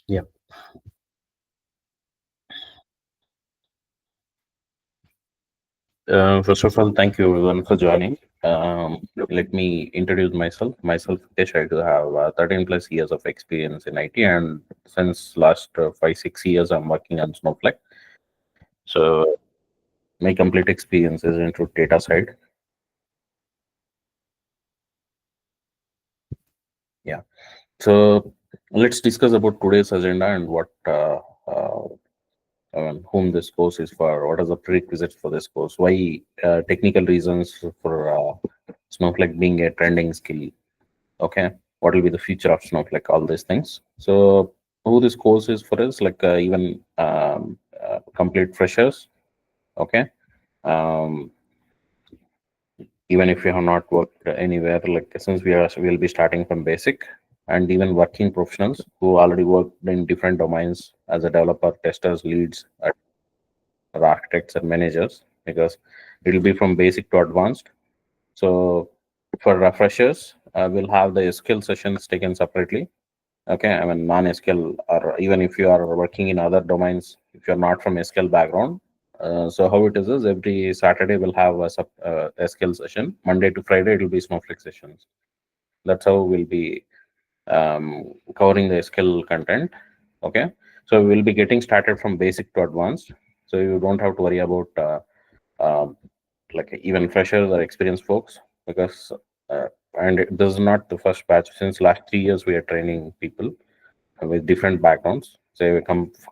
Yeah. First of all, thank you everyone for joining. Let me introduce myself. Myself, Hitesh. I do have 13 plus years of experience in IT, and since last 5 6 years, I'm working on Snowflake. So my complete experience is into data side. Yeah. So let's discuss about today's agenda and what whom this course is for. What are the prerequisites for this course? Why technical reasons for Snowflake being a trending skill? Okay, what will be the future of Snowflake? All these things. So who this course is for is like even complete freshers. Okay, um, even if you have not worked anywhere, like since we'll be starting from basic, and even working professionals who already worked in different domains as a developer, testers, leads, or architects and managers, because it will be from basic to advanced. So for refreshers, we'll have the skill sessions taken separately. Okay, I mean non-SQL, or even if you are working in other domains, if you're not from SQL background. So how it is every Saturday we'll have a skill session. Monday to Friday it will be Snowflake sessions. That's how we'll be covering the skill content. Okay, so we'll be getting started from basic to advanced. So you don't have to worry about um, like even freshers or experienced folks, because this is not the first batch. Since last 3 years we are training people with different backgrounds. Say we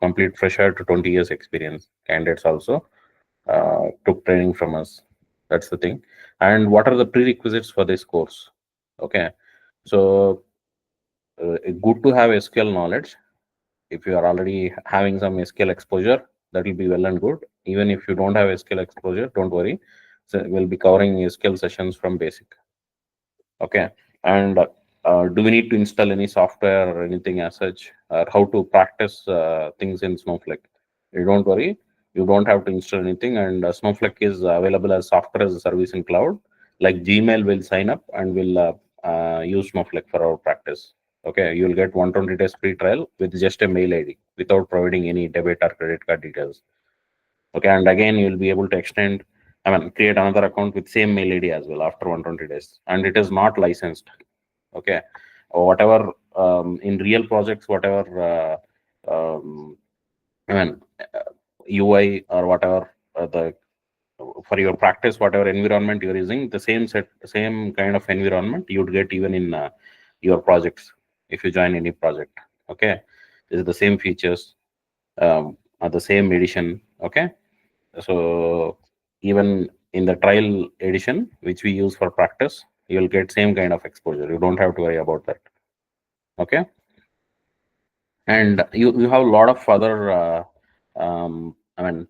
complete fresher to 20 years experience candidates also took training from us. That's the thing. And what are the prerequisites for this course? Okay, so good to have SQL knowledge. If you are already having some SQL exposure, that will be well and good. Even if you don't have SQL exposure, don't worry. So we'll be covering SQL sessions from basic. Okay. And do we need to install any software or anything as such, or how to practice things in Snowflake? You don't worry. You don't have to install anything. And Snowflake is available as software as a service in cloud. Like Gmail will sign up and will use Snowflake for our practice. Okay. You'll get 120 days free trial with just a mail ID without providing any debit or credit card details. Okay, and again you'll be able to extend, I mean, create another account with same mail ID as well after 120 days, and it is not licensed. Okay, or whatever in real projects, whatever I mean UI or whatever the for your practice, whatever environment you're using, the same kind of environment you'd get even in your projects if you join any project. Okay, this is the same features, are the same edition. Okay, so even in the trial edition, which we use for practice, you'll get same kind of exposure. You don't have to worry about that. Okay, and you have a lot of other, I mean,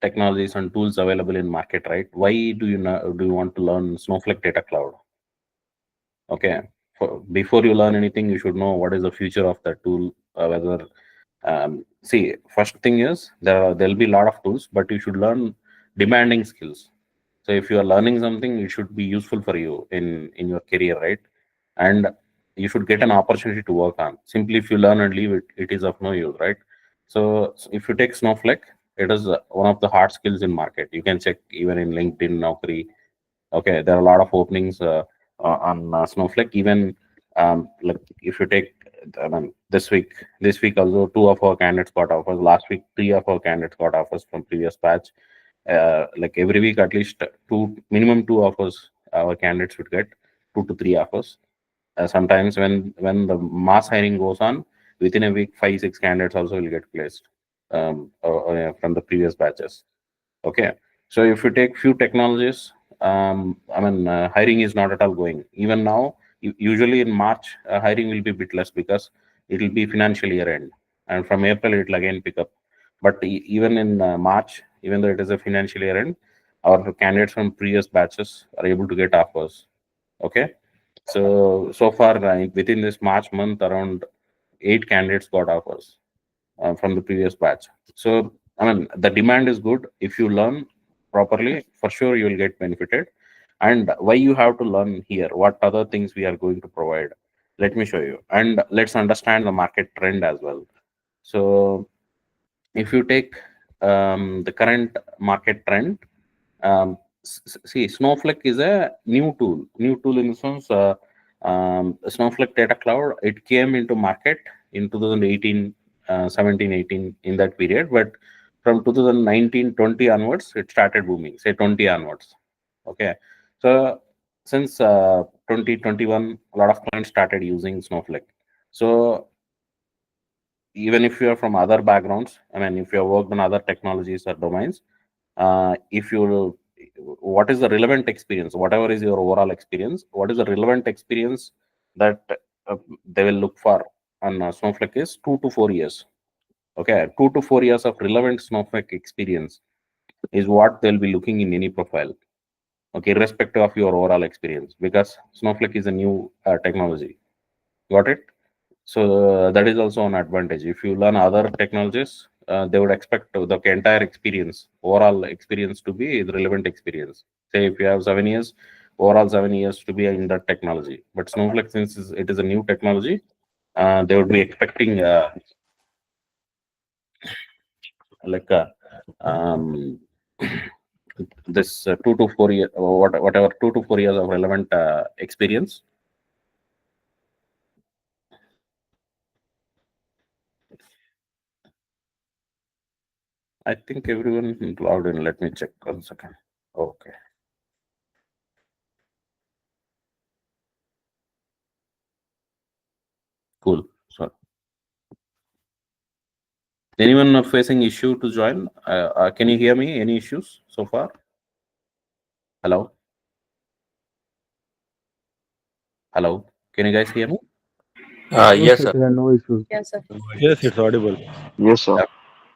technologies and tools available in market, right? Why do you want to learn Snowflake Data Cloud? Okay, before you learn anything, you should know what is the future of that tool. Whether see, first thing is there'll be a lot of tools, but you should learn demanding skills. So if you are learning something, it should be useful for you in your career, right? And you should get an opportunity to work on. Simply if you learn and leave it, it is of no use, right? So if you take Snowflake, it is one of the hard skills in market. You can check even in LinkedIn, Naukri. Okay, there are a lot of openings on Snowflake. Even like if you take, I mean, this week also two of our candidates got offers. Last week, three of our candidates got offers from previous batch. Like every week, at least minimum two offers our candidates would get, 2 to 3 offers. Sometimes when the mass hiring goes on, within a week, 5 6 candidates also will get placed from the previous batches. Okay, so if you take few technologies, I mean, hiring is not at all going. Even now, usually in March, hiring will be a bit less because it will be financial year end, and from April it will again pick up. But even in March, even though it is a financial year end, our candidates from previous batches are able to get offers. Okay, so far within this March month, around 8 candidates got offers from the previous batch. So, I mean, the demand is good. If you learn properly, for sure you will get benefited. And why you have to learn here? What other things we are going to provide? Let me show you. And let's understand the market trend as well. So if you take the current market trend, see, Snowflake is a new tool. New tool in the sense, Snowflake Data Cloud, it came into market in 2018, 17, 18, in that period. But from 2019, 20 onwards, it started booming, say 20 onwards. Okay. So since 2021, a lot of clients started using Snowflake. So even if you are from other backgrounds, I mean, if you have worked on other technologies or domains, if you, what is the relevant experience, whatever is your overall experience, what is the relevant experience that they will look for on Snowflake is 2 to 4 years. Okay, 2 to 4 years of relevant Snowflake experience is what they'll be looking in any profile. Okay, irrespective of your overall experience, because Snowflake is a new technology. Got it? So that is also an advantage. If you learn other technologies, they would expect the entire experience, overall experience, to be the relevant experience. Say if you have 7 years, overall 7 years to be in that technology. But Snowflake, since it is a new technology, they would be expecting like um, this 2 to 4 year, or whatever 2 to 4 years of relevant experience. I think everyone logged in. Let me check 1 second. Okay. Cool. So, anyone facing issue to join? Can you hear me? Any issues so far? Hello? Hello? Can you guys hear me? No, Yes, sir, sir. there are no issues. Yes, sir. Yes, it's audible. Yes, sir. Yeah.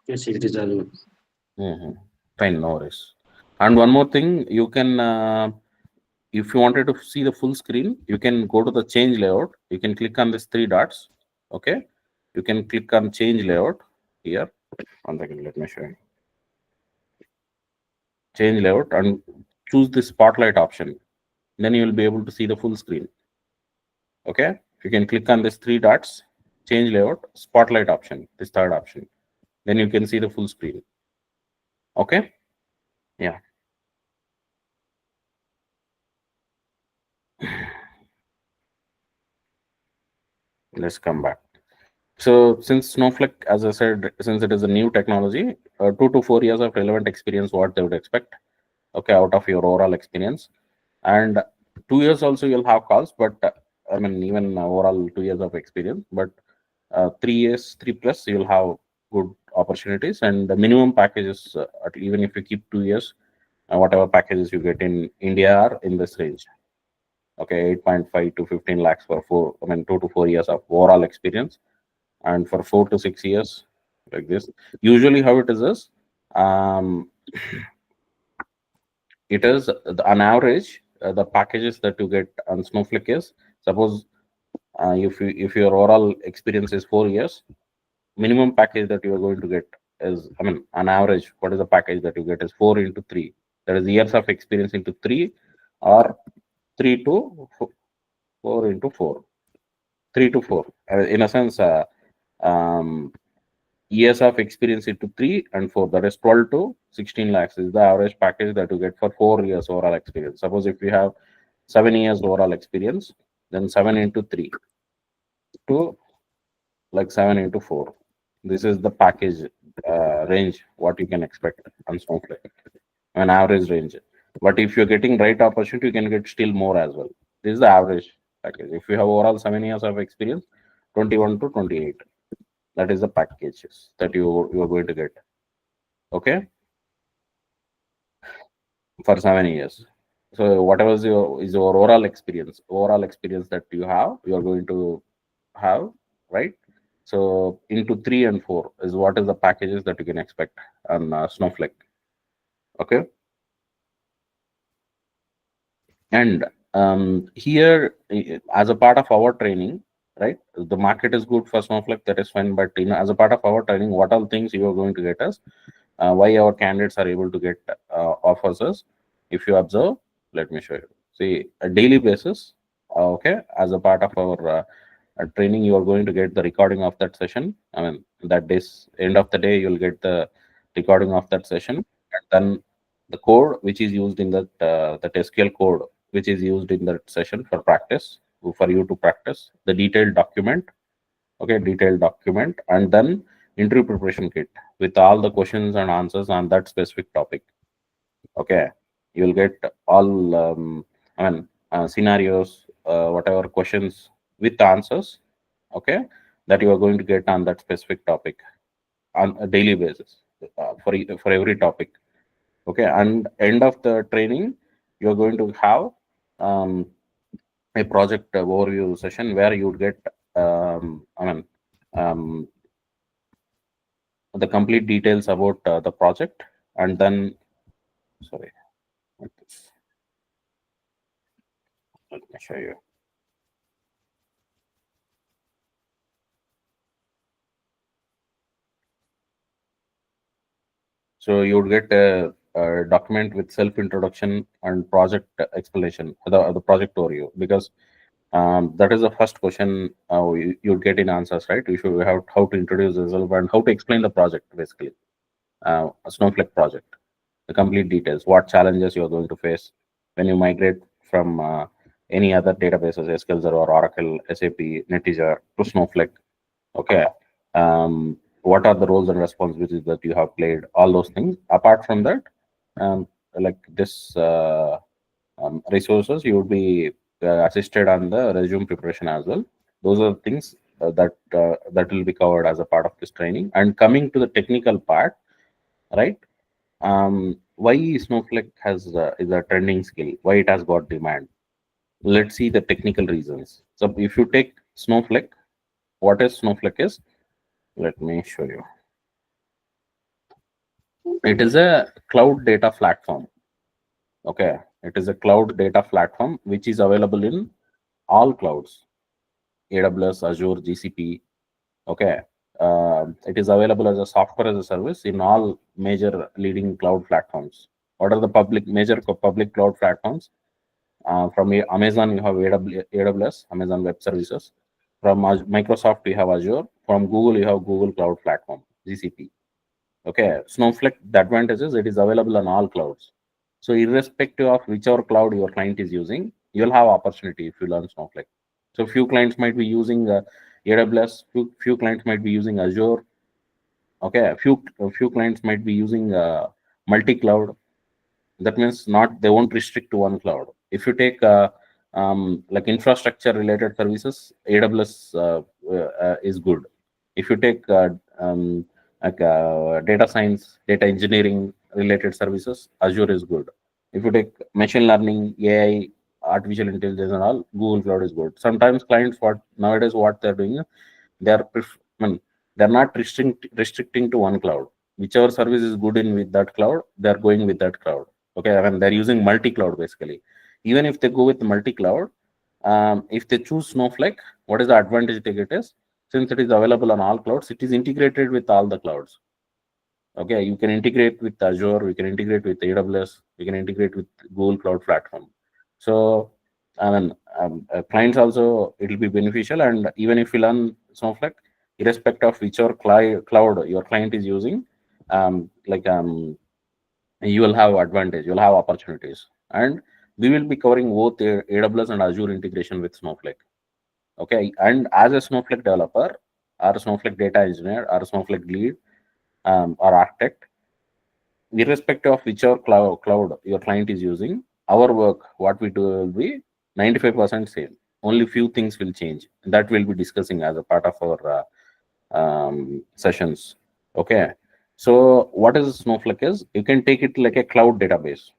Yes, it is all. Fine, no worries. And one more thing, you can, if you wanted to see the full screen, you can go to the change layout. You can click on these 3 dots. Okay. You can click on change layout here. 1 second, let me show you. Change layout and choose the spotlight option. Then you will be able to see the full screen. Okay. You can click on these 3 dots, change layout, spotlight option, this third option. Then you can see the full screen. Okay. Yeah. Let's come back. So since Snowflake, as I said, since it is a new technology, 2 to 4 years of relevant experience, what they would expect, okay, out of your overall experience. And 2 years also you'll have calls, but I mean, even overall 2 years of experience, but 3 years, 3 plus, you'll have good opportunities. And the minimum packages, even if you keep 2 years, whatever packages you get in India are in this range. Okay, 8.5 to 15 lakhs for 2 to 4 years of overall experience, and for 4 to 6 years, like this. Usually, how it is um, it is on average the packages that you get on Snowflake is, suppose if your overall experience is 4 years, minimum package that you are going to get is, I mean, on average, what is the package that you get is 4 into 3. That is years of experience into 3, or 3 to 4 into 4. 3 to 4. In a sense, um, years of experience into 3 and 4. That is 12 to 16 lakhs is the average package that you get for 4 years overall experience. Suppose if you have 7 years overall experience, then 7 into 3 to like 7 into 4. This is the package range what you can expect on Snowflake, an average range. But if you're getting right opportunity, you can get still more as well. This is the average package. If you have overall 7 years of experience, 21 to 28. That is the packages that you are going to get. Okay, for 7 years. So whatever is your overall experience that you are going to have, right? So into 3 and 4 is what is the packages that you can expect on Snowflake. Okay. And here, as a part of our training, right, the market is good for Snowflake, that is fine. But as a part of our training, what all things you are going to get us, why our candidates are able to get offers us. If you observe, let me show you. See, a daily basis, okay, as a part of our training, you are going to get the recording of that session. I mean, that day's end of the day, you'll get the recording of that session, and then the code which is used in that SQL code which is used in that session for practice, for you to practice the detailed document. Okay, detailed document, and then interview preparation kit with all the questions and answers on that specific topic. Okay, you'll get all scenarios, whatever questions with answers. Okay, that you are going to get on that specific topic on a daily basis, for every topic. Okay, and end of the training, you are going to have um, a project overview session where you would get um, the complete details about the project, and then sorry, what is- let me show you. So you would get a document with self introduction and project explanation, the project overview, because that is the first question you'd get in answers, right? You should have how to introduce yourself and how to explain the project, basically, a Snowflake project, the complete details, what challenges you're going to face when you migrate from any other databases, SQL Server, Oracle, SAP, Netezza to Snowflake. Okay. What are the roles and responsibilities that you have played? All those things. Apart from that, like this resources, you would be assisted on the resume preparation as well. Those are the things that will be covered as a part of this training. And coming to the technical part, right? Why Snowflake has is a trending skill? Why it has got demand? Let's see the technical reasons. So if you take Snowflake, what is Snowflake is? Let me show you. It is a cloud data platform. Okay, it is a cloud data platform which is available in all clouds: AWS, Azure, GCP. Okay, it is available as a software as a service in all major leading cloud platforms. What are the public cloud platforms? From Amazon, you have AWS, Amazon Web Services. From Microsoft, you have Azure. From Google, you have Google Cloud Platform, GCP. Okay, Snowflake, the advantage is it is available on all clouds. So irrespective of whichever cloud your client is using, you'll have opportunity if you learn Snowflake. So few clients might be using AWS, few clients might be using Azure. Okay, a few clients might be using multi-cloud. That means not they won't restrict to one cloud. If you take like infrastructure related services, AWS is good. If you take data science, data engineering related services, Azure is good. If you take machine learning, AI, artificial intelligence and all, Google Cloud is good. Sometimes clients, what nowadays what they're doing, they are I mean, they're not restricting to one cloud. Whichever service is good in with that cloud, they're going with that cloud. Okay, I mean, they're using multi-cloud basically. Even if they go with multi-cloud, if they choose Snowflake, what is the advantage they get is, since it is available on all clouds, it is integrated with all the clouds. Okay, you can integrate with Azure, we can integrate with AWS, we can integrate with Google Cloud Platform. So, I mean, clients also, it will be beneficial. And even if you learn Snowflake, irrespective of whichever cloud your client is using, you will have advantage, you'll have opportunities. And we will be covering both AWS and Azure integration with Snowflake. Okay, and as a Snowflake developer, or a Snowflake data engineer, or a Snowflake lead, or architect, irrespective of whichever cloud your client is using, our work, what we do will be 95% same. Only few things will change. That we'll be discussing as a part of our sessions. Okay. So what is Snowflake is? You can take it like a cloud database.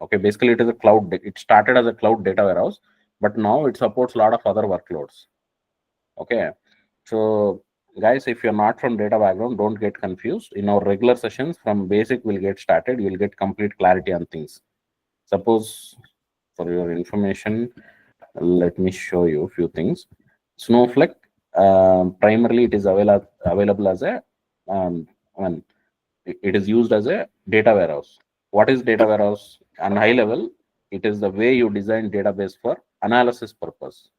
Okay. Basically, it is a cloud. It started as a cloud data warehouse, but now it supports a lot of other workloads. Okay. So guys, if you're not from data background, don't get confused. In our regular sessions, from basic we'll get started, you'll get complete clarity on things. Suppose, for your information, let me show you a few things. Snowflake, primarily it is available as a I mean, it is used as a data warehouse. What is data warehouse? On high level, it is the way you design database for analysis purpose.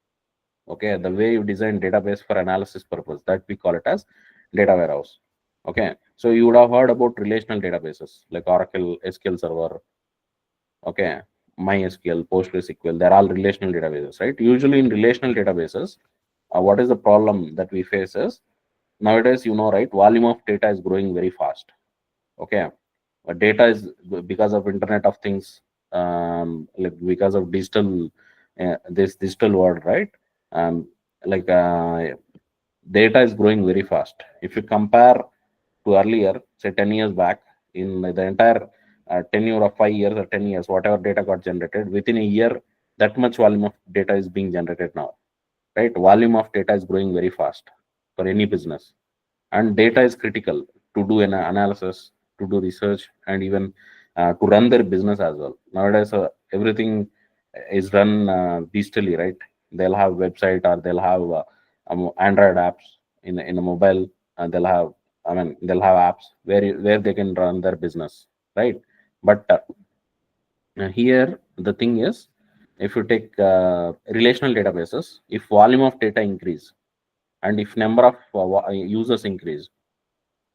Okay, the way you design database for analysis purpose, that we call it as data warehouse. Okay, so you would have heard about relational databases like Oracle, SQL Server, okay, MySQL, PostgreSQL. They're all relational databases, right? Usually in relational databases, what is the problem that we face is nowadays, right, volume of data is growing very fast. Okay, data is because of Internet of Things, like because of digital, this digital world, right? Um, like data is growing very fast. If you compare to earlier, say 10 years back, in the entire tenure of 5 years or 10 years, whatever data got generated, within a year, that much volume of data is being generated now, right? Volume of data is growing very fast for any business. And data is critical to do an analysis, to do research, and even to run their business as well. Nowadays, everything is run digitally, right? They'll have website or they'll have Android apps in a mobile, and they'll have apps where they can run their business, right? But here the thing is, if you take relational databases, if volume of data increase and if number of users increase,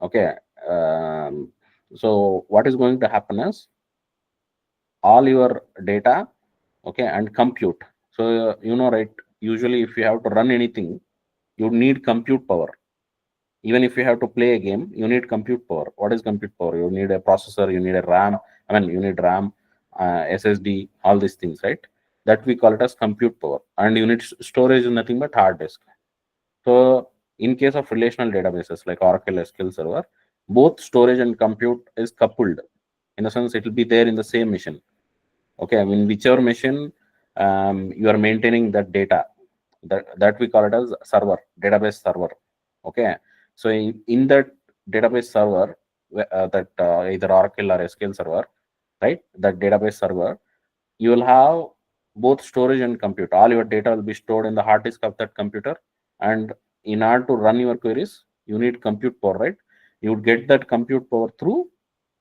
okay, um, so what is going to happen is all your data, okay, and compute. So right, usually if you have to run anything, you need compute power. Even if you have to play a game, you need compute power. What is compute power? You need a processor, you need a RAM, you need RAM, SSD, all these things, right? That we call it as compute power. And you need storage is nothing but hard disk. So in case of relational databases like Oracle, SQL Server, both storage and compute is coupled. In the sense, it will be there in the same machine. Okay, whichever machine you are maintaining that data, that we call it as server, database server. Okay, so in that database server, that either Oracle or SQL Server, right? That database server, you will have both storage and compute. All your data will be stored in the hard disk of that computer, and in order to run your queries, you need compute power, right? You would get that compute power through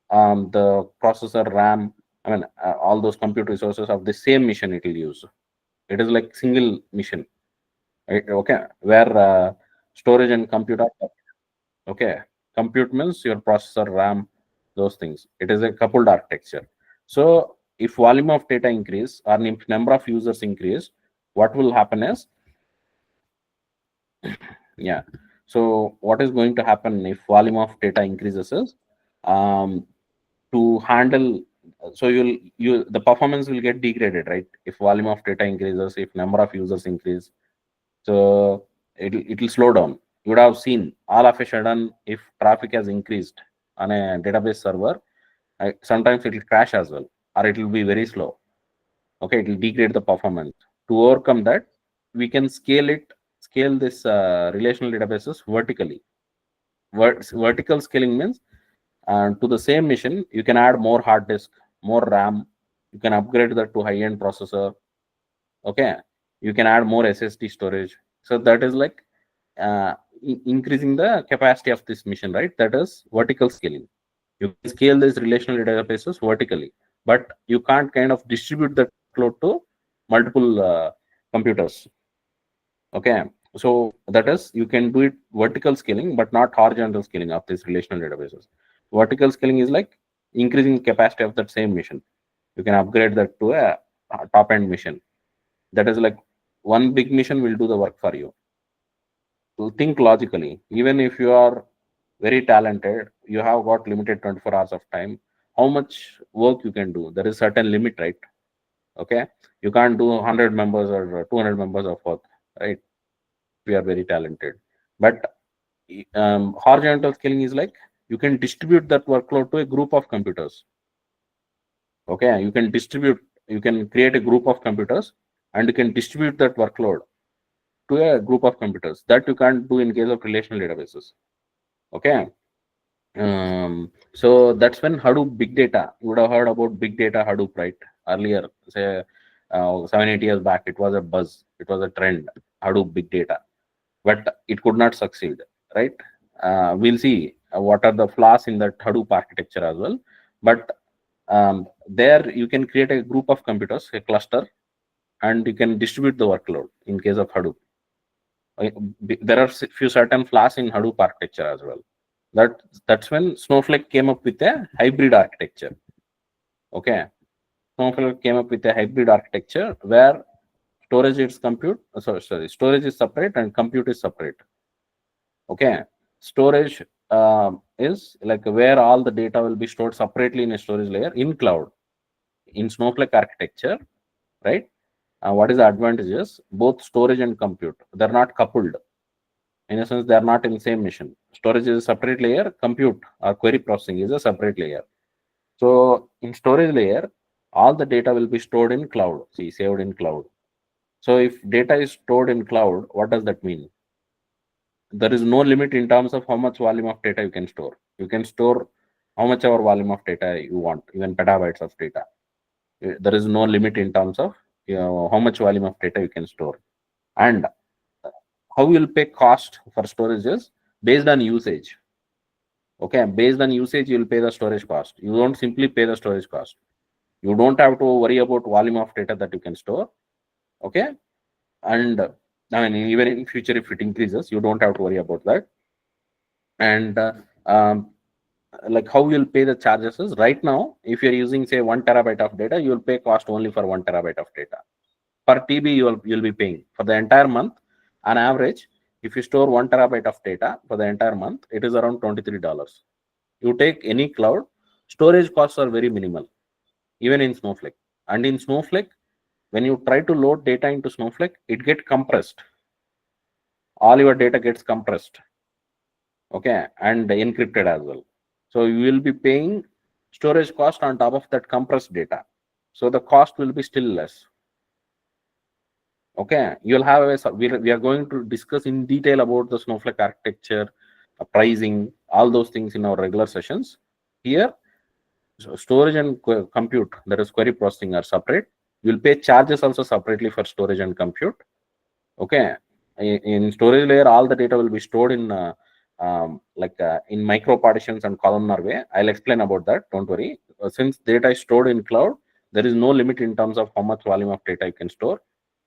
the processor, RAM, all those compute resources of the same machine it will use. It is like single mission, right? Okay, where storage and compute are, okay. Compute means your processor, RAM, those things. It is a coupled architecture. So if volume of data increase or if number of users increase, what will happen is, yeah. So what is going to happen if volume of data increases is, um, to handle, so the performance will get degraded, right? If volume of data increases, if number of users increase, so it'll slow down. You would have seen all of a sudden, if traffic has increased on a database server, sometimes it will crash as well, or it will be very slow. Okay, it will degrade the performance. To overcome that, we can scale this relational databases vertically. Vertical scaling means, to the same machine, you can add more hard disk, more RAM. You can upgrade that to high-end processor. Okay, you can add more SSD storage. So that is like increasing the capacity of this machine, right? That is vertical scaling. You can scale these relational databases vertically, but you can't kind of distribute that workload to multiple computers. Okay, so that is, you can do it vertical scaling, but not horizontal scaling of these relational databases. Vertical scaling is like increasing capacity of that same machine. You can upgrade that to a top end machine. That is like one big mission will do the work for you. To think logically, even if you are very talented, you have got limited 24 hours of time. How much work you can do? There is certain limit, right? Okay, you can't do 100 members or 200 members of work, right? We are very talented, but horizontal scaling is like you can distribute that workload to a group of computers. Okay, you can create a group of computers, and you can distribute that workload to a group of computers. That you can't do in case of relational databases. Okay, so that's when Hadoop big data. You would have heard about big data Hadoop, right? Earlier, say 7 8 years back, it was a buzz, it was a trend, Hadoop big data, but it could not succeed, right? We'll see what are the flaws in that Hadoop architecture as well. But there you can create a group of computers, a cluster, and you can distribute the workload in case of Hadoop. There are few certain flaws in Hadoop architecture as well. That's when Snowflake came up with a hybrid architecture. Okay, Snowflake came up with a hybrid architecture where storage is compute. Sorry, storage is separate and compute is separate. Okay, storage is like where all the data will be stored separately in a storage layer in cloud. In Snowflake architecture, right? What is the advantages? Both storage and compute, they're not coupled. In a sense, they are not in the same machine. Storage is a separate layer, compute or query processing is a separate layer. So in storage layer, all the data will be stored in cloud, see, saved in cloud. So if data is stored in cloud, what does that mean? There is no limit in terms of how much volume of data you can store. You can store how much ever volume of data you want, even petabytes of data. There is no limit in terms of how much volume of data you can store. And how you will pay cost for storage is based on usage. Okay, based on usage, you will pay the storage cost. You don't simply pay the storage cost. You don't have to worry about volume of data that you can store. Okay, and I mean, even in future, if it increases, you don't have to worry about that. And like how you'll pay the charges is right now, if you're using say 1 terabyte of data, you will pay cost only for 1 terabyte of data. Per TB, you'll be paying for the entire month. On average, if you store 1 terabyte of data for the entire month, it is around $23. You take any cloud, storage costs are very minimal, even in Snowflake. And in Snowflake, when you try to load data into Snowflake, it gets compressed. All your data gets compressed, okay, and encrypted as well. So you will be paying storage cost on top of that compressed data. So the cost will be still less. Okay, you'll have we are going to discuss in detail about the Snowflake architecture, pricing, all those things in our regular sessions. Here, storage and compute, that is query processing, are separate. You'll pay charges also separately for storage and compute. Okay, in storage layer, all the data will be stored in in micro partitions and columnar way. I'll explain about that. Don't worry. Since data is stored in cloud, there is no limit in terms of how much volume of data you can store.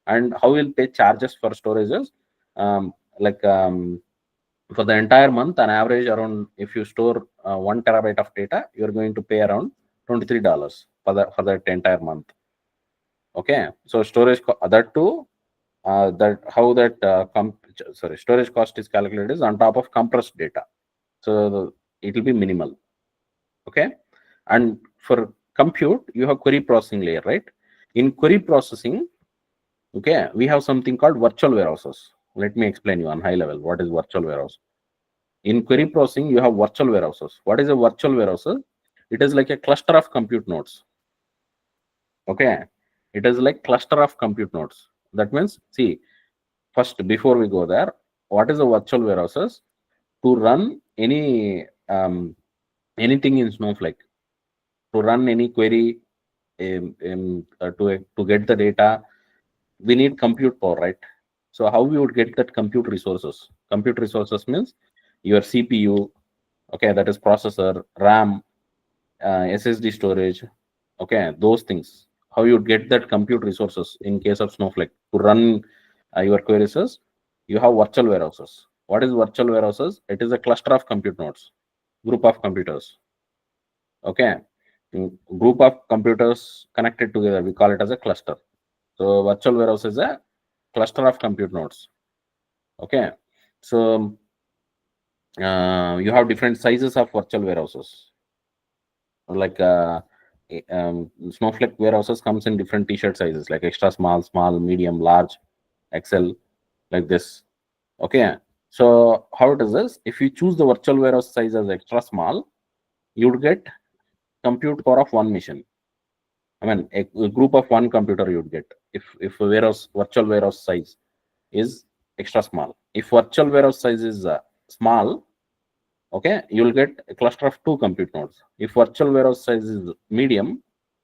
And how you'll pay charges for storages, for the entire month, on average, around, if you store 1 terabyte of data, you're going to pay around $23 for that entire month. Okay, so storage that too, that how that storage cost is calculated is on top of compressed data, so it will be minimal. Okay, and for compute, you have query processing layer, right? In query processing, okay, we have something called virtual warehouses. Let me explain you on high level what is virtual warehouse. In query processing, you have virtual warehouses. What is a virtual warehouse? It is like a cluster of compute nodes. Okay, it is like cluster of compute nodes. That means, see, first, before we go there, what is a virtual warehouses? To run any anything in Snowflake, to run any query, to get the data, we need compute power, right? So how we would get that compute resources? Compute resources means your CPU, okay, that is processor, RAM, SSD storage, okay, those things. How you would get that compute resources in case of Snowflake to run your queries? You have virtual warehouses. What is virtual warehouses? It is a cluster of compute nodes, group of computers. Okay, group of computers connected together, we call it as a cluster. So virtual warehouse is a cluster of compute nodes. Okay, so you have different sizes of virtual warehouses. Like Snowflake warehouses comes in different t-shirt sizes, like extra small, small, medium, large, XL, like this. Okay, so how it is this? If you choose the virtual warehouse size as extra small, you would get compute power of one machine. I mean, a group of one computer you would get if a virtual warehouse size is extra small. If virtual warehouse size is small, okay, you'll get a cluster of 2 compute nodes. If virtual warehouse size is medium,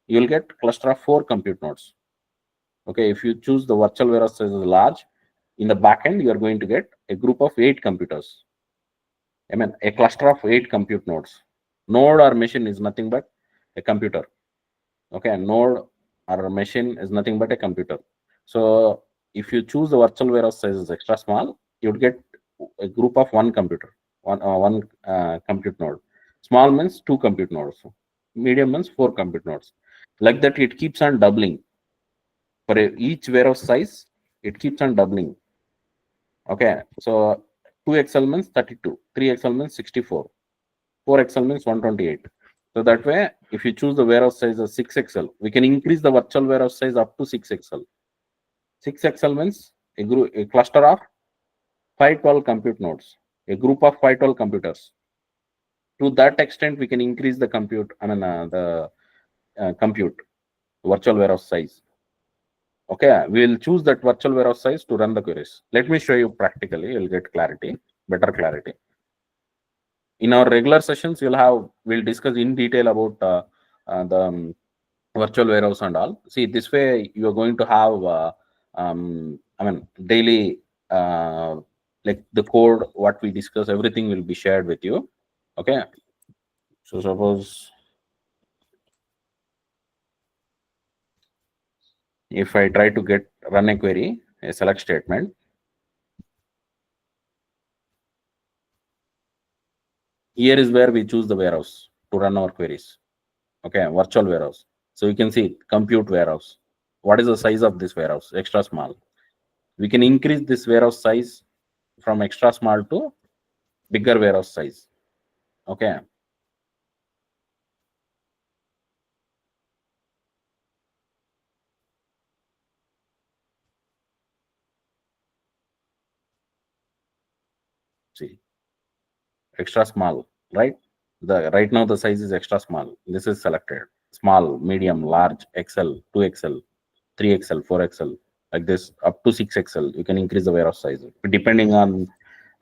you'll get cluster of 4 compute nodes. Okay, if you choose the virtual warehouse size is large, in the backend, you are going to get a group of 8 computers. I mean, a cluster of 8 compute nodes. Node or machine is nothing but a computer. Okay, node or machine is nothing but a computer. So if you choose the virtual warehouse size is extra small, you'd get a group of one computer, one compute node. Small means two compute nodes. Medium means four compute nodes. Like that, it keeps on doubling. For each warehouse size, it keeps on doubling. Okay, so 2XL means 32, 3XL means 64, 4XL means 128. So that way, if you choose the warehouse size as 6XL, we can increase the virtual warehouse size up to 6XL. 6XL means a cluster of 512 compute nodes, a group of 512 computers. To that extent, we can increase the compute virtual warehouse size. Okay, we will choose that virtual warehouse size to run the queries. Let me show you practically. You'll get clarity, better clarity. In our regular sessions, we'll discuss in detail about the virtual warehouse and all. See, this way you are going to have, daily, like the code, what we discuss, everything will be shared with you. Okay. So suppose if I try to run a query, a select statement, here is where we choose the warehouse to run our queries. Okay, virtual warehouse. So you can see compute warehouse. What is the size of this warehouse? Extra small. We can increase this warehouse size from extra small to bigger warehouse size. Okay. See, extra small, right? The right now the size is extra small. This is selected. Small, medium, large, XL, 2XL, 3XL, 4XL, like this up to 6XL. You can increase the warehouse size depending on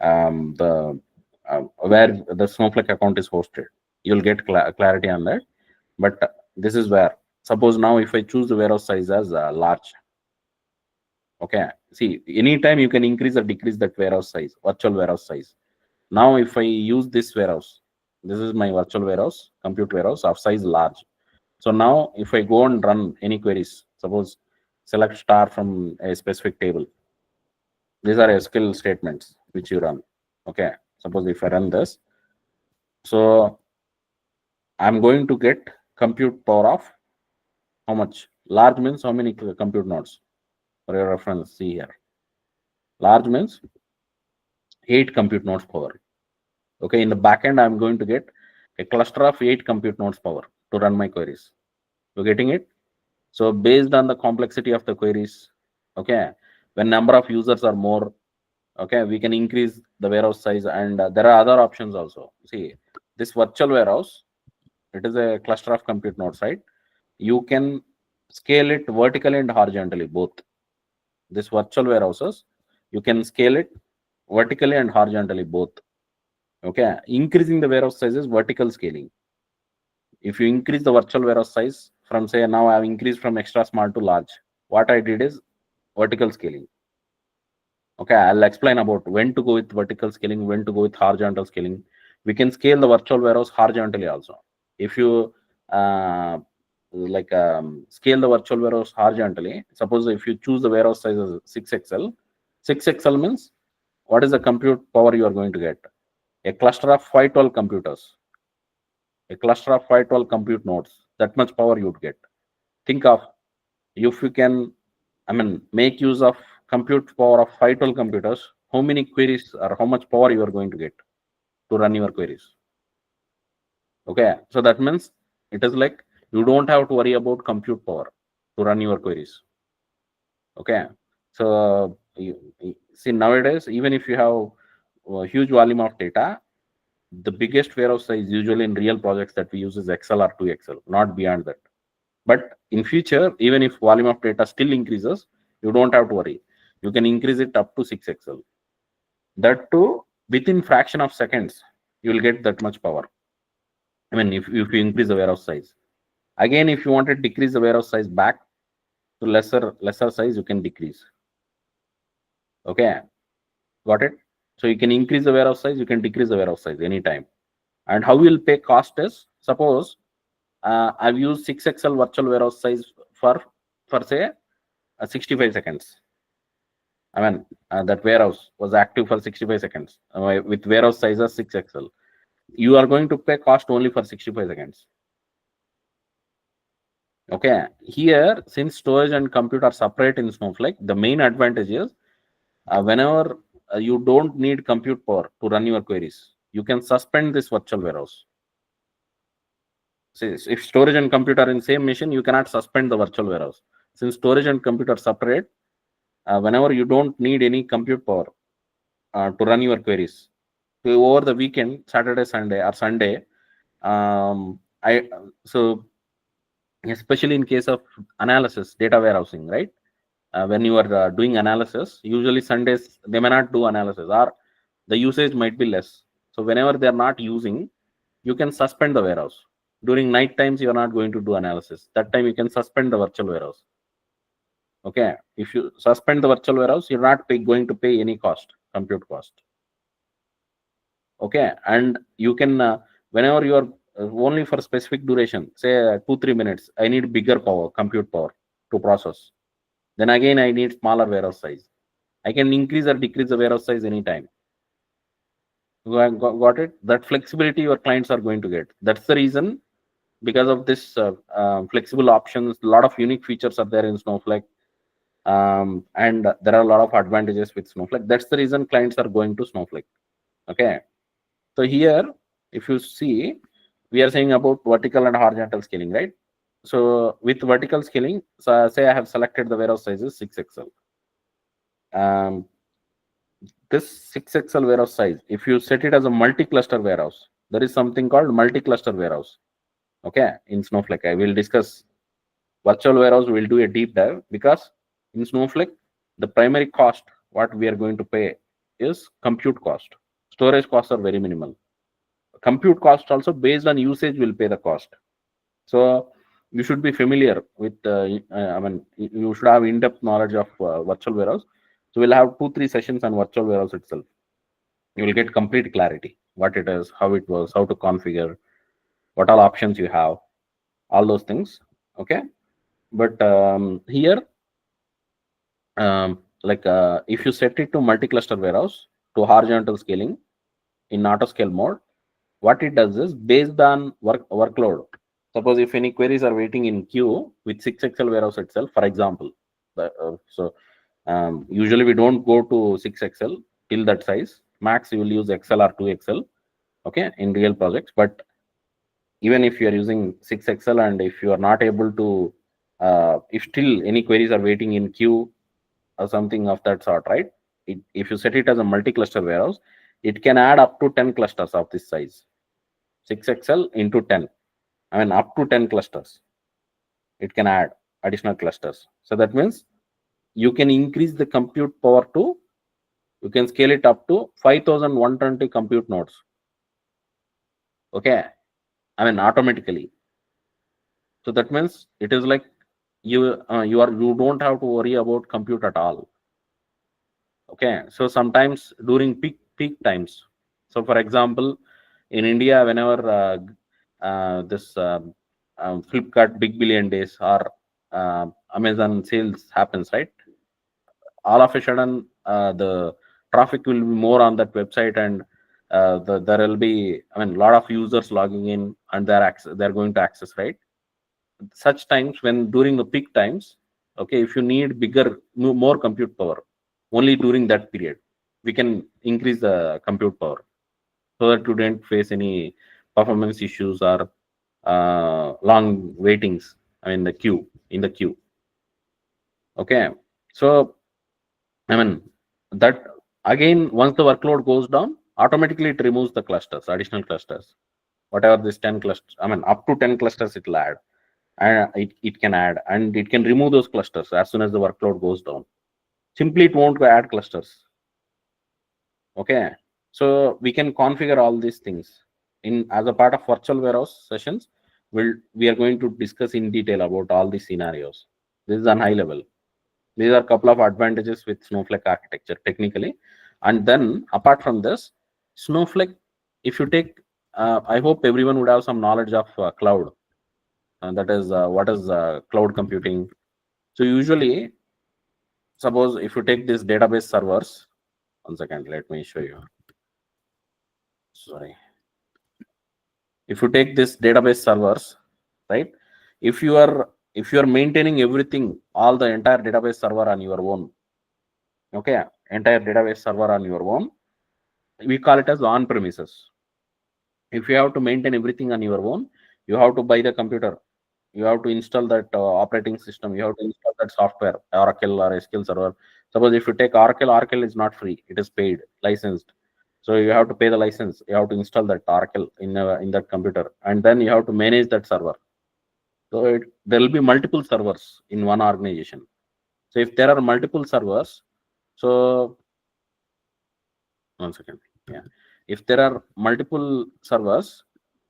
the where the Snowflake account is hosted. You'll get clarity on that. But this is where, suppose now if I choose the warehouse size as large, okay, see, anytime you can increase or decrease that warehouse size, virtual warehouse size. Now if I use this warehouse, this is my virtual warehouse, compute warehouse of size large. So now if I go and run any queries, suppose select star from a specific table, these are SQL statements which you run. Okay, suppose if I run this, so I'm going to get compute power of how much? Large means how many compute nodes? For your reference, see here. Large means 8 compute nodes power. Okay, in the backend, I'm going to get a cluster of 8 compute nodes power to run my queries. You're getting it? So based on the complexity of the queries, okay, when number of users are more, okay, we can increase the warehouse size, and there are other options also. See, this virtual warehouse, it is a cluster of compute nodes, right? You can scale it vertically and horizontally, both. This virtual warehouses, you can scale it vertically and horizontally, both. Okay, increasing the warehouse size is vertical scaling. If you increase the virtual warehouse size from, say, now I have increased from extra small to large, what I did is vertical scaling. Okay, I'll explain about when to go with vertical scaling, when to go with horizontal scaling. We can scale the virtual warehouse horizontally also. If you scale the virtual warehouse horizontally, suppose if you choose the warehouse size as 6XL, 6XL means what is the compute power you are going to get? A cluster of 512 computers, a cluster of 512 compute nodes. That much power you would get. Think of, if you can, make use of compute power of 512 computers, how many queries or how much power you are going to get to run your queries. Okay, so that means it is like you don't have to worry about compute power to run your queries. Okay, so see, nowadays, even if you have a huge volume of data, the biggest warehouse size usually in real projects that we use is XL or 2XL, not beyond that. But in future, even if volume of data still increases, you don't have to worry. You can increase it up to 6XL. That too, within fraction of seconds, you will get that much power. If you increase the warehouse size. Again, if you want to decrease the warehouse size back to lesser size, you can decrease. Okay, got it? So you can increase the warehouse size, you can decrease the warehouse size anytime. And how you'll pay cost is, suppose I've used 6XL virtual warehouse size for say 65 seconds. I mean, that warehouse was active for 65 seconds with warehouse size of 6XL. You are going to pay cost only for 65 seconds. Okay. Here, since storage and compute are separate in Snowflake, the main advantage is whenever you don't need compute power to run your queries, you can suspend this virtual warehouse. See, if storage and compute are in same machine, you cannot suspend the virtual warehouse. Since storage and compute are separate, whenever you don't need any compute power to run your queries, so over the weekend, Saturday, Sunday, or Sunday, I so especially in case of analysis, data warehousing, right? When you are doing analysis, usually Sundays they may not do analysis or the usage might be less. So whenever they are not using, you can suspend the warehouse. During night times, you are not going to do analysis. That time you can suspend the virtual warehouse. Okay, if you suspend the virtual warehouse, you're not going to pay any cost, compute cost. Okay, and you can whenever you are only for specific duration, say 2-3 minutes, I need bigger power, compute power to process. Then again, I need smaller warehouse size. I can increase or decrease the warehouse size anytime. Got it? That flexibility your clients are going to get. That's the reason, because of this flexible options, a lot of unique features are there in Snowflake. And there are a lot of advantages with Snowflake. That's the reason clients are going to Snowflake. Okay. So here, if you see, we are saying about vertical and horizontal scaling, right? So with vertical scaling, so say I have selected the warehouse size is 6XL. This 6XL warehouse size, if you set it as a multi-cluster warehouse, there is something called multi-cluster warehouse. Okay, in Snowflake, I will discuss virtual warehouse. We'll do a deep dive, because in Snowflake, the primary cost what we are going to pay is compute cost. Storage costs are very minimal. Compute cost also based on usage will pay the cost. So you should be familiar with. I mean, you should have in-depth knowledge of virtual warehouse. So we'll have 2-3 sessions on virtual warehouse itself. You will get complete clarity what it is, how it works, how to configure, what all options you have, all those things. Okay, but here, if you set it to multi-cluster warehouse to horizontal scaling in auto scale mode, what it does is based on workload. Suppose if any queries are waiting in queue with 6XL warehouse itself, for example, usually we don't go to 6XL till that size. Max you will use XL or 2XL. Okay, in real projects. But even if you are using 6XL and if you are not able to, if still any queries are waiting in queue or something of that sort, right? If you set it as a multi-cluster warehouse, it can add up to 10 clusters of this size. 6XL into 10. I mean, up to 10 clusters. It can add additional clusters. So that means you can increase the compute power to, you can scale it up to 5120 compute nodes. Okay. I mean, automatically. So that means it is like you don't have to worry about compute at all. Okay. So sometimes during peak times. So for example, in India, whenever this Flipkart Big Billion Days or Amazon sales happens, right? All of a sudden, the traffic will be more on that website, and there will be, I mean, a lot of users logging in, and they're going to access, right? Such times when during the peak times, okay, if you need more compute power, only during that period, we can increase the compute power so that you don't face any performance issues or long waitings. I mean, in the queue. Okay, so I mean that again, once the workload goes down, automatically it removes the clusters, additional clusters, whatever this 10 clusters. I mean, up to 10 clusters it will add, and it can add, and it can remove those clusters as soon as the workload goes down. Simply, it won't add clusters. Okay, so we can configure all these things in as a part of virtual warehouse sessions. We are going to discuss in detail about all these scenarios. This is on high level. These are a couple of advantages with Snowflake architecture technically. And then apart from this, Snowflake, if you take, I hope everyone would have some knowledge of cloud. That is, what is cloud computing? So usually Suppose if you take this database servers, 1 second, let me show you. Sorry. If you take this database servers, right? If you are maintaining everything, all the entire database server on your own, okay, entire database server on your own, we call it as on premises. If you have to maintain everything on your own, you have to buy the computer, you have to install that operating system, you have to install that software, Oracle or SQL server. Suppose if you take Oracle is not free, it is paid, licensed. So you have to pay the license, you have to install that Oracle in that computer, and then you have to manage that server. So there will be multiple servers in one organization. So if there are multiple servers, so 1 second, yeah, if there are multiple servers,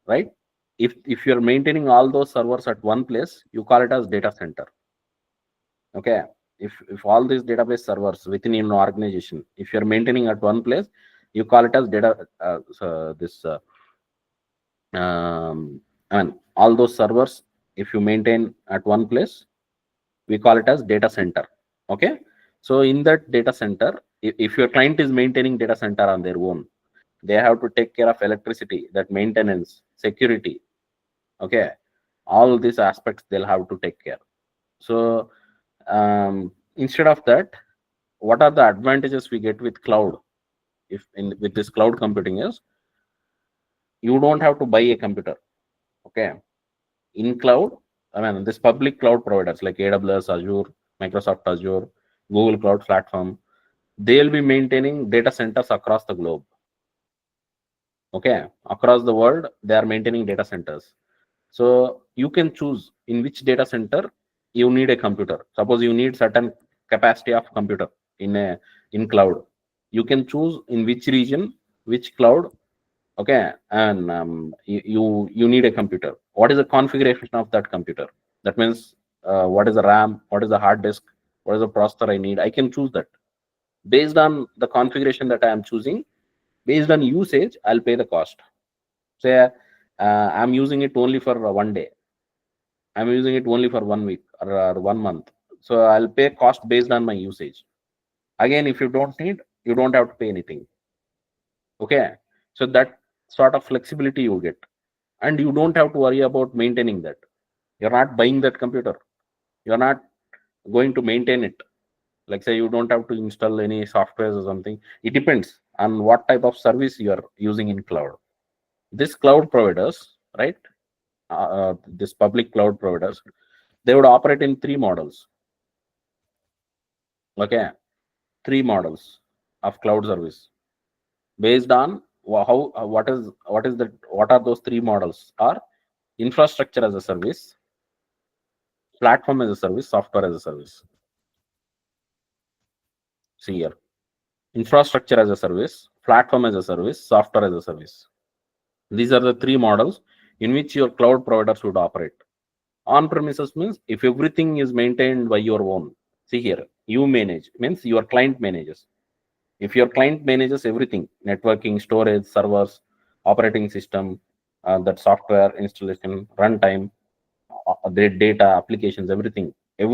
right? If you're maintaining all those servers at one place, you call it as data center. Okay. If all these database servers within an organization, if you're maintaining at one place, you call it as data. And all those servers, if you maintain at one place, we call it as data center. Okay. So in that data center, if your client is maintaining data center on their own, they have to take care of electricity, that maintenance, security. Okay. All these aspects they'll have to take care. So instead of that, what are the advantages we get with cloud? With this cloud computing is, you don't have to buy a computer. Okay. In cloud, I mean, this public cloud providers like AWS, Azure, Microsoft Azure, Google Cloud Platform, they'll be maintaining data centers across the globe. Okay, across the world, they are maintaining data centers. So you can choose in which data center you need a computer. Suppose you need certain capacity of computer in cloud. You can choose in which region, which cloud. Okay, and you need a computer. What is the configuration of that computer? That means what is the RAM, what is the hard disk, what is the processor I need. I can choose that based on the configuration that I am choosing. Based on usage, I'll pay the cost. Say I'm using it only for one day, I'm using it only for 1 week, or 1 month, so I'll pay cost based on my usage. Again, if you don't need, you don't have to pay anything. Okay, so that sort of flexibility you get, and you don't have to worry about maintaining that. You're not buying that computer, you're not going to maintain it. Like, say, you don't have to install any softwares or something. It depends on what type of service you are using in cloud. This cloud providers, right, this public cloud providers, they would operate in three models. Okay, three models of cloud service based on how what are those three models are: infrastructure as a service, platform as a service, software as a service. See here, infrastructure as a service, platform as a service, software as a service. These are the three models in which your cloud providers would operate. On premises means if everything is maintained by your own. See here, you manage means your client manages. If your client manages everything, networking, storage, servers, operating system, that software installation, runtime, their data, applications, everything, if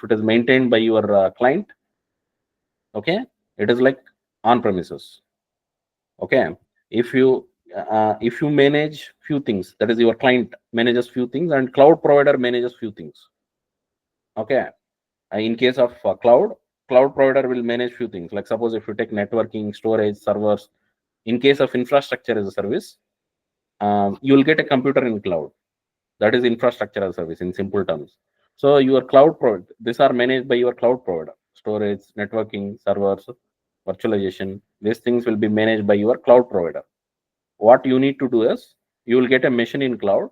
it is maintained by your client, okay, it is like on premises. Okay, if you manage few things, that is your client manages few things and cloud provider manages few things. Okay, in case of cloud provider will manage few things. Like, suppose if you take networking, storage, servers. In case of infrastructure as a service, you will get a computer in cloud. That is infrastructure as a service in simple terms. So your cloud provider, these are managed by your cloud provider. Storage, networking, servers, virtualization, these things will be managed by your cloud provider. What you need to do is, you will get a machine in cloud.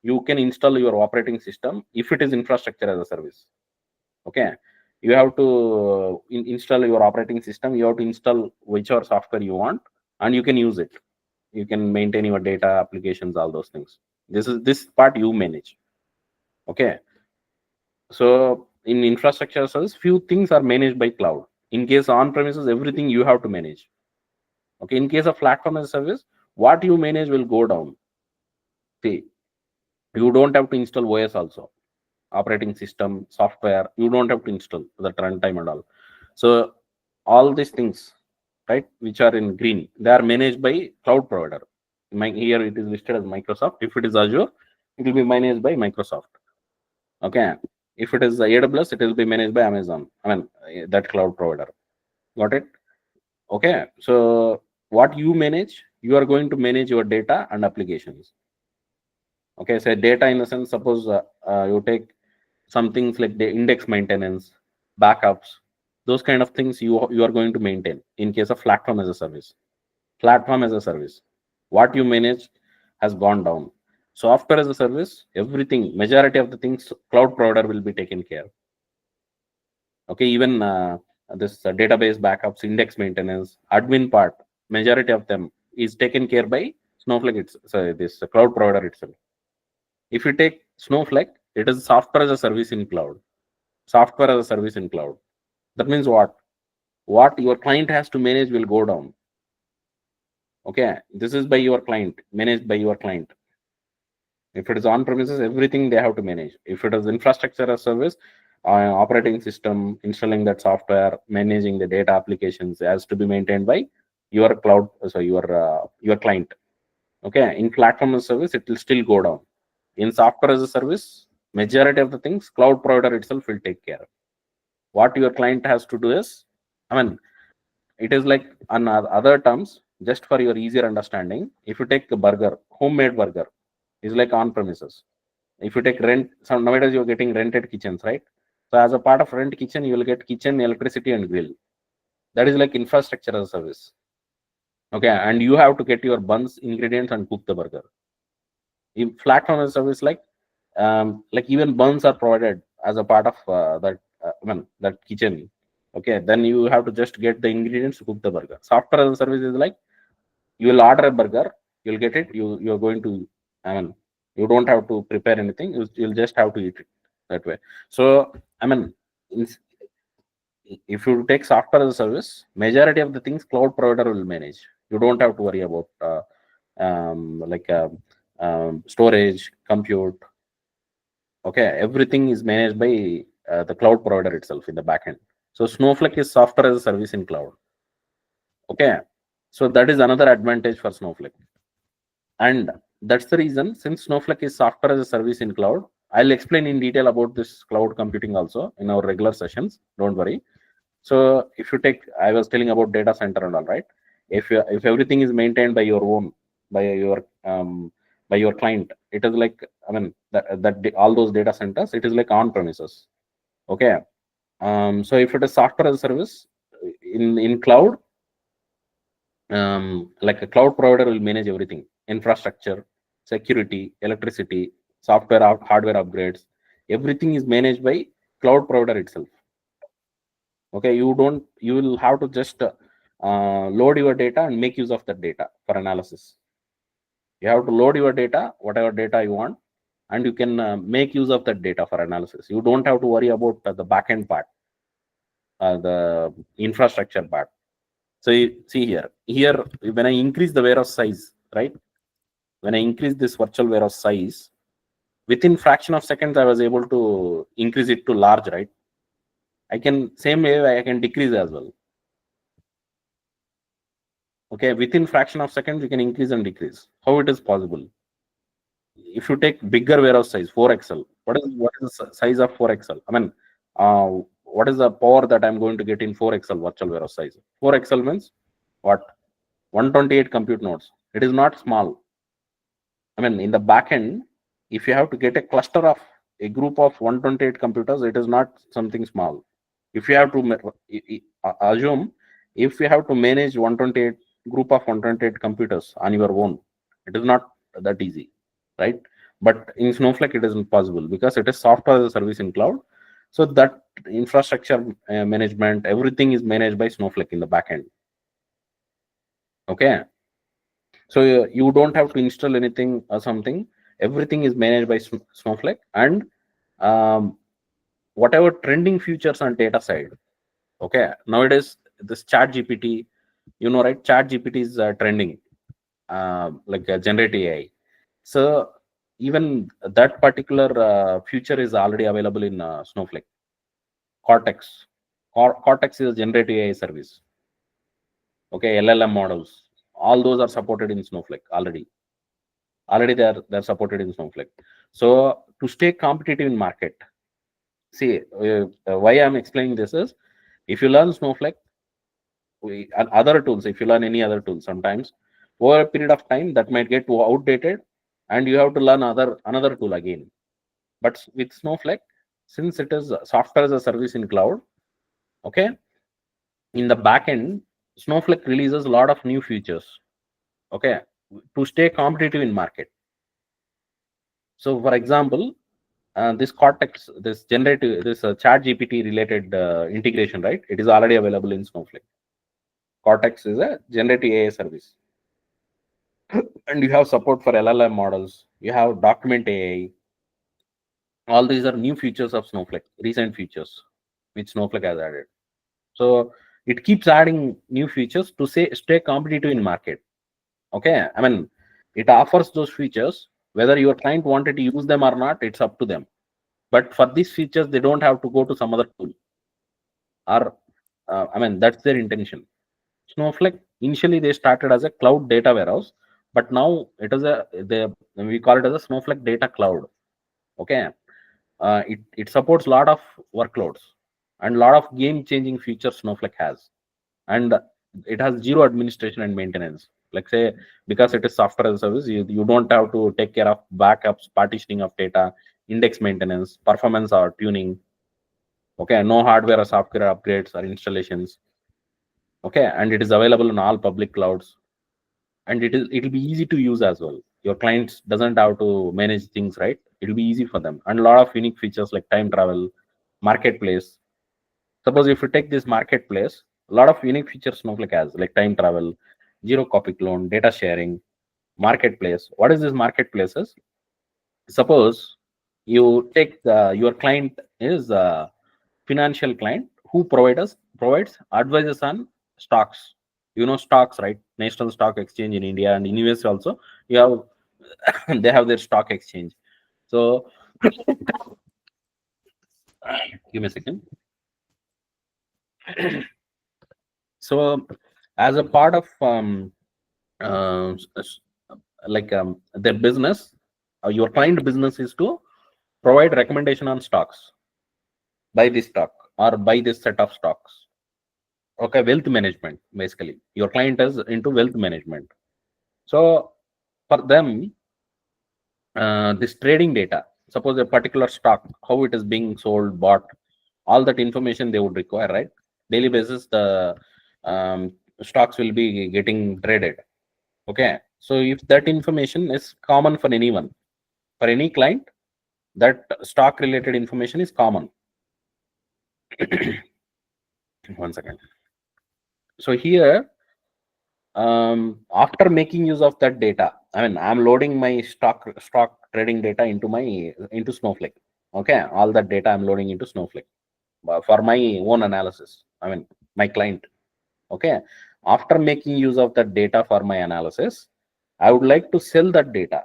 You can install your operating system if it is infrastructure as a service. Okay, you have to install your operating system, you have to install whichever software you want, and you can use it. You can maintain your data, applications, all those things. This part you manage. Okay, so in infrastructure service, few things are managed by cloud. In case on premises, everything you have to manage. Okay, in case of platform as a service, what you manage will go down. See, you don't have to install OS also. operating system, software. You don't have to install the runtime and all. So all these things, right, which are in green, they are managed by cloud provider. Here it is listed as Microsoft. If it is Azure, it will be managed by Microsoft. Okay. If it is AWS, it will be managed by Amazon. I mean, that cloud provider. Got it? Okay. So what you manage, you are going to manage your data and applications. Okay. So data in the sense, suppose you take some things like the index maintenance, backups, those kind of things you are going to maintain in case of platform as a service. Platform as a service. What you manage has gone down. Software as a service, everything, majority of the things, cloud provider will be taken care. Okay, even this database backups, index maintenance, admin part, majority of them is taken care by Snowflake. It's this cloud provider itself. If you take Snowflake, it is software as a service in cloud. Software as a service in cloud. That means what? What your client has to manage will go down. Okay, this is by your client, managed by your client. If it is on premises, everything they have to manage. If it is infrastructure as service, operating system, installing that software, managing the data applications has to be maintained by your cloud, so your client. Okay, in platform as service, it will still go down. In software as a service, majority of the things, cloud provider itself will take care. What your client has to do is, I mean, it is like on other terms, just for your easier understanding. If you take a burger, homemade burger, is like on premises. If you take rent, so nowadays you're getting rented kitchens, right? So as a part of rent kitchen, you will get kitchen, electricity, and grill. That is like infrastructure as a service. Okay, and you have to get your buns, ingredients, and cook the burger. In platform as a service, like even buns are provided as a part of that. I mean that kitchen. Okay, then you have to just get the ingredients to cook the burger. Software as a service is like you will order a burger, you'll get it. You're going to. I mean, you don't have to prepare anything. You'll just have to eat it that way. So I mean, if you take software as a service, majority of the things cloud provider will manage. You don't have to worry about like storage, compute. Okay, everything is managed by the cloud provider itself in the backend. So Snowflake is software as a service in cloud. Okay, so that is another advantage for Snowflake, and that's the reason, since Snowflake is software as a service in cloud, I'll explain in detail about this cloud computing also in our regular sessions. Don't worry. So if you take, I was telling about data center and all, right? If everything is maintained by your own, by your client, it is like, I mean all those data centers, it is like on premises. Okay. So if it is software as a service in cloud, like a cloud provider will manage everything: infrastructure, security, electricity, software, hardware upgrades. Everything is managed by cloud provider itself. Okay, you will have to just load your data and make use of that data for analysis. You have to load your data, whatever data you want, and you can make use of that data for analysis. You don't have to worry about the backend part, the infrastructure part. So you see here when I increase the warehouse size, right? When I increase this virtual warehouse size, within fraction of seconds, I was able to increase it to large, right? I can, same way I can decrease as well. Okay, within fraction of seconds, you can increase and decrease. How it is possible? If you take bigger warehouse size, 4XL, what is the size of 4XL? I mean, what is the power that I'm going to get in 4XL virtual warehouse size? 4XL means what? 128 compute nodes. It is not small. I mean, in the back end, if you have to get a cluster of a group of 128 computers, it is not something small. If you have to assume, if you have to manage 128 group of 128 computers on your own, it is not that easy, right? But in Snowflake, it isn't possible because it is software as a service in cloud. So that infrastructure management, everything is managed by Snowflake in the backend. Okay, so you don't have to install anything or something. Everything is managed by Snowflake, and whatever trending features on data side. Okay, nowadays this Chat GPT, you know, right? Chat GPT is trending, like generative AI. So even that particular feature is already available in Snowflake. Cortex. Cortex is a generative AI service. Okay, LLM models. All those are supported in Snowflake already. Already they're supported in Snowflake. So to stay competitive in market, see why I'm explaining this is, if you learn Snowflake, and other tools, if you learn any other tool, sometimes over a period of time that might get outdated, and you have to learn another tool again. But with Snowflake, since it is software as a service in cloud, okay, in the back end, Snowflake releases a lot of new features, okay, to stay competitive in market. So for example, this Cortex, this generative, this chat GPT related integration, right, it is already available in Snowflake. Cortex is a generative AI service, and you have support for LLM models, you have document AI. All these are new features of Snowflake, recent features which Snowflake has added. So it keeps adding new features to stay competitive in market. Okay, I mean, it offers those features. Whether your client wanted to use them or not, it's up to them. But for these features, they don't have to go to some other tool. Or I mean, that's their intention. Snowflake, initially they started as a cloud data warehouse, but now it is we call it as a Snowflake data cloud. Okay, it supports a lot of workloads and a lot of game changing features Snowflake has, and it has zero administration and maintenance. Like say, because it is software as a service, you don't have to take care of backups, partitioning of data, index maintenance, performance or tuning. Okay, no hardware or software upgrades or installations. Okay, and it is available in all public clouds, and it'll be easy to use as well. Your clients doesn't have to manage things, right? It'll be easy for them, and a lot of unique features like time travel, marketplace. Suppose if you take this marketplace, a lot of unique features Snowflake has, like time travel, zero copy clone, data sharing, marketplace. What is this marketplaces? Suppose you take your client is a financial client who provides advices on stocks. You know stocks, right? National Stock Exchange in India and in US also. You have they have their stock exchange. So give me a second. So as a part of uh, s- s- their business, your client business is to provide recommendation on stocks, buy this stock or buy this set of stocks. Okay, wealth management, basically your client is into wealth management. So for them, this trading data, suppose a particular stock, how it is being sold, bought, all that information they would require, right? Daily basis the um, stocks will be getting traded. Okay, so if that information is common for anyone, for any client, that stock related information is common. One second. So here, after making use of that data, I mean, I'm loading my stock trading data into Snowflake. Okay, all that data I'm loading into Snowflake for my own analysis. I mean, my client. Okay, after making use of that data for my analysis, I would like to sell that data.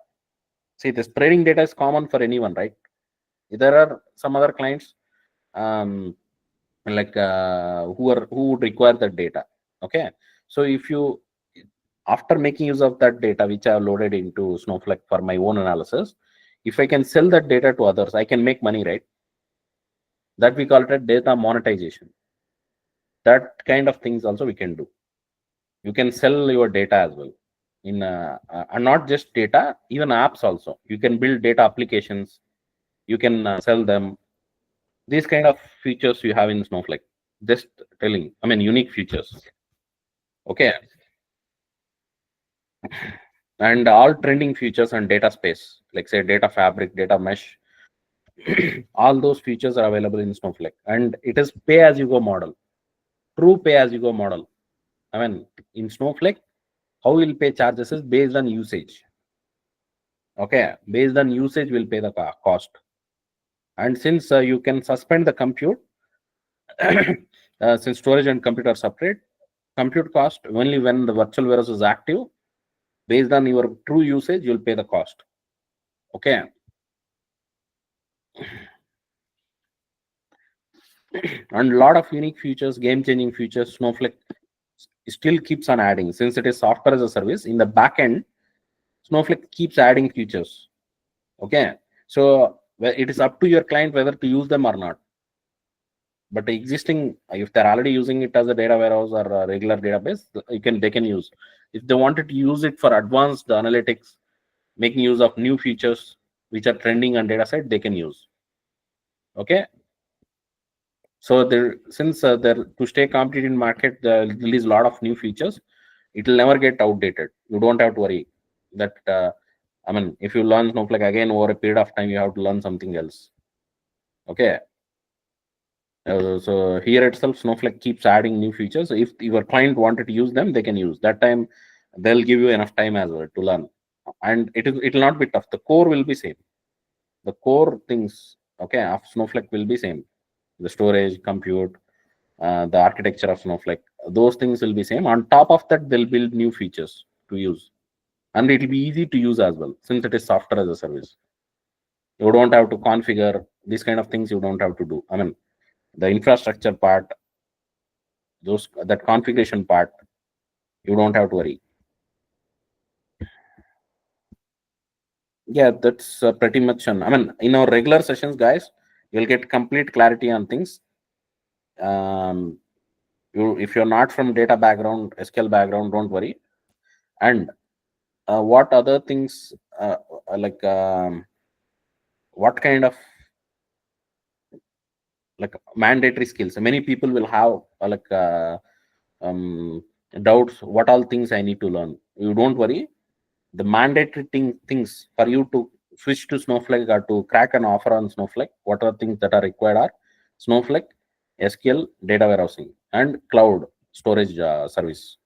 See, this trading data is common for anyone, right? There are some other clients, um, who would require that data. Okay, so if you, after making use of that data which I have loaded into Snowflake for my own analysis, if I can sell that data to others, I can make money, right? That we call it data monetization. That kind of things also we can do. You can sell your data as well in and not just data, even apps also. You can build data applications. You can sell them. These kind of features you have in Snowflake. Just telling, I mean, unique features. Okay, and all trending features and data space, like say data fabric, data mesh, all those features are available in Snowflake, and it is pay as you go model, true pay as you go model. I mean, in Snowflake, how we'll pay charges is based on usage. Okay, based on usage, we'll pay the cost. And since you can suspend the compute, since storage and compute are separate, compute cost only when the virtual warehouse is active. Based on your true usage, you'll pay the cost. Okay. And a lot of unique features, game changing features, Snowflake still keeps on adding. Since it is software as a service, in the back end, Snowflake keeps adding features. Okay. So it is up to your client whether to use them or not. But the existing, if they're already using it as a data warehouse or a regular database, they can use. If they wanted to use it for advanced analytics, making use of new features which are trending on data side, they can use. Okay. So there, since they're to stay competitive in market, they release a lot of new features. It will never get outdated. You don't have to worry that. I mean, if you learn Snowflake again over a period of time, you have to learn something else. Okay. So here itself, Snowflake keeps adding new features. If your client wanted to use them, they can use. That time, they'll give you enough time as well to learn, and it will not be tough. The core will be same. The core things, okay, of Snowflake will be same. The storage, compute, the architecture of Snowflake, those things will be same. On top of that, they'll build new features to use, and it will be easy to use as well since it is software as a service. You don't have to configure these kind of things. You don't have to do. I mean, the infrastructure part, those that configuration part, you don't have to worry. Yeah, that's pretty much on. I mean, in our regular sessions, guys, you'll get complete clarity on things. Um, if you're not from data background, SQL background, don't worry. And what other things like what kind of like mandatory skills? Many people will have um, doubts. What all things I need to learn? You don't worry. The mandatory things for you to switch to Snowflake or to crack an offer on Snowflake, what are things that are required are Snowflake, SQL, data warehousing, and cloud storage service.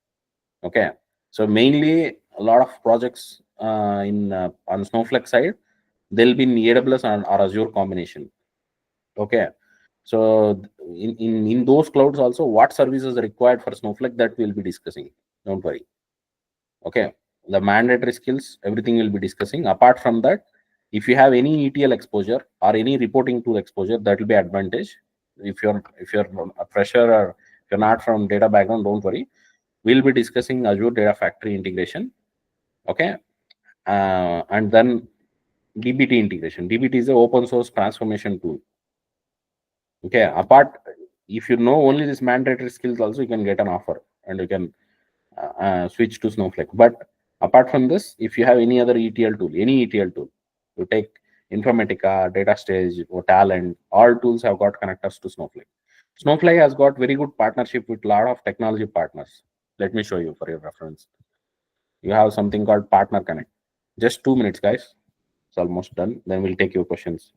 Okay, so mainly a lot of projects in on Snowflake side, they'll be in AWS or Azure combination. Okay, so in those clouds also, what services are required for Snowflake, that we'll be discussing. Don't worry. Okay, the mandatory skills, everything we'll be discussing. Apart from that, if you have any ETL exposure or any reporting tool exposure, that will be advantage. If you're a fresher or if you're not from data background, don't worry. We'll be discussing Azure Data Factory integration. Okay, and then DBT integration. DBT is an open source transformation tool. Okay, apart, if you know only this mandatory skills, also you can get an offer and you can switch to Snowflake. But apart from this, if you have any other ETL tool, any ETL tool, you take Informatica, Data Stage, or Talent, all tools have got connectors to Snowflake. Snowflake has got very good partnership with a lot of technology partners. Let me show you for your reference. You have something called Partner Connect. Just 2 minutes, guys. It's almost done. Then we'll take your questions.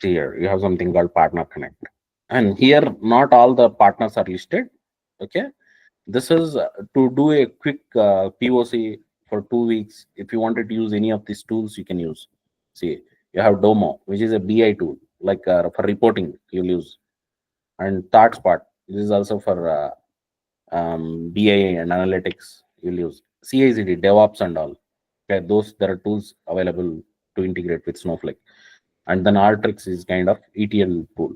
Here, you have something called Partner Connect. And here, not all the partners are listed. Okay. This is to do a quick POC for 2 weeks. If you wanted to use any of these tools, you can use. See, you have Domo, which is a BI tool, like for reporting, you'll use. And ThoughtSpot, this is also for BI and analytics, you'll use. CI/CD, DevOps, and all. Okay, those there are tools available to integrate with Snowflake. And then Alteryx is kind of ETL tool.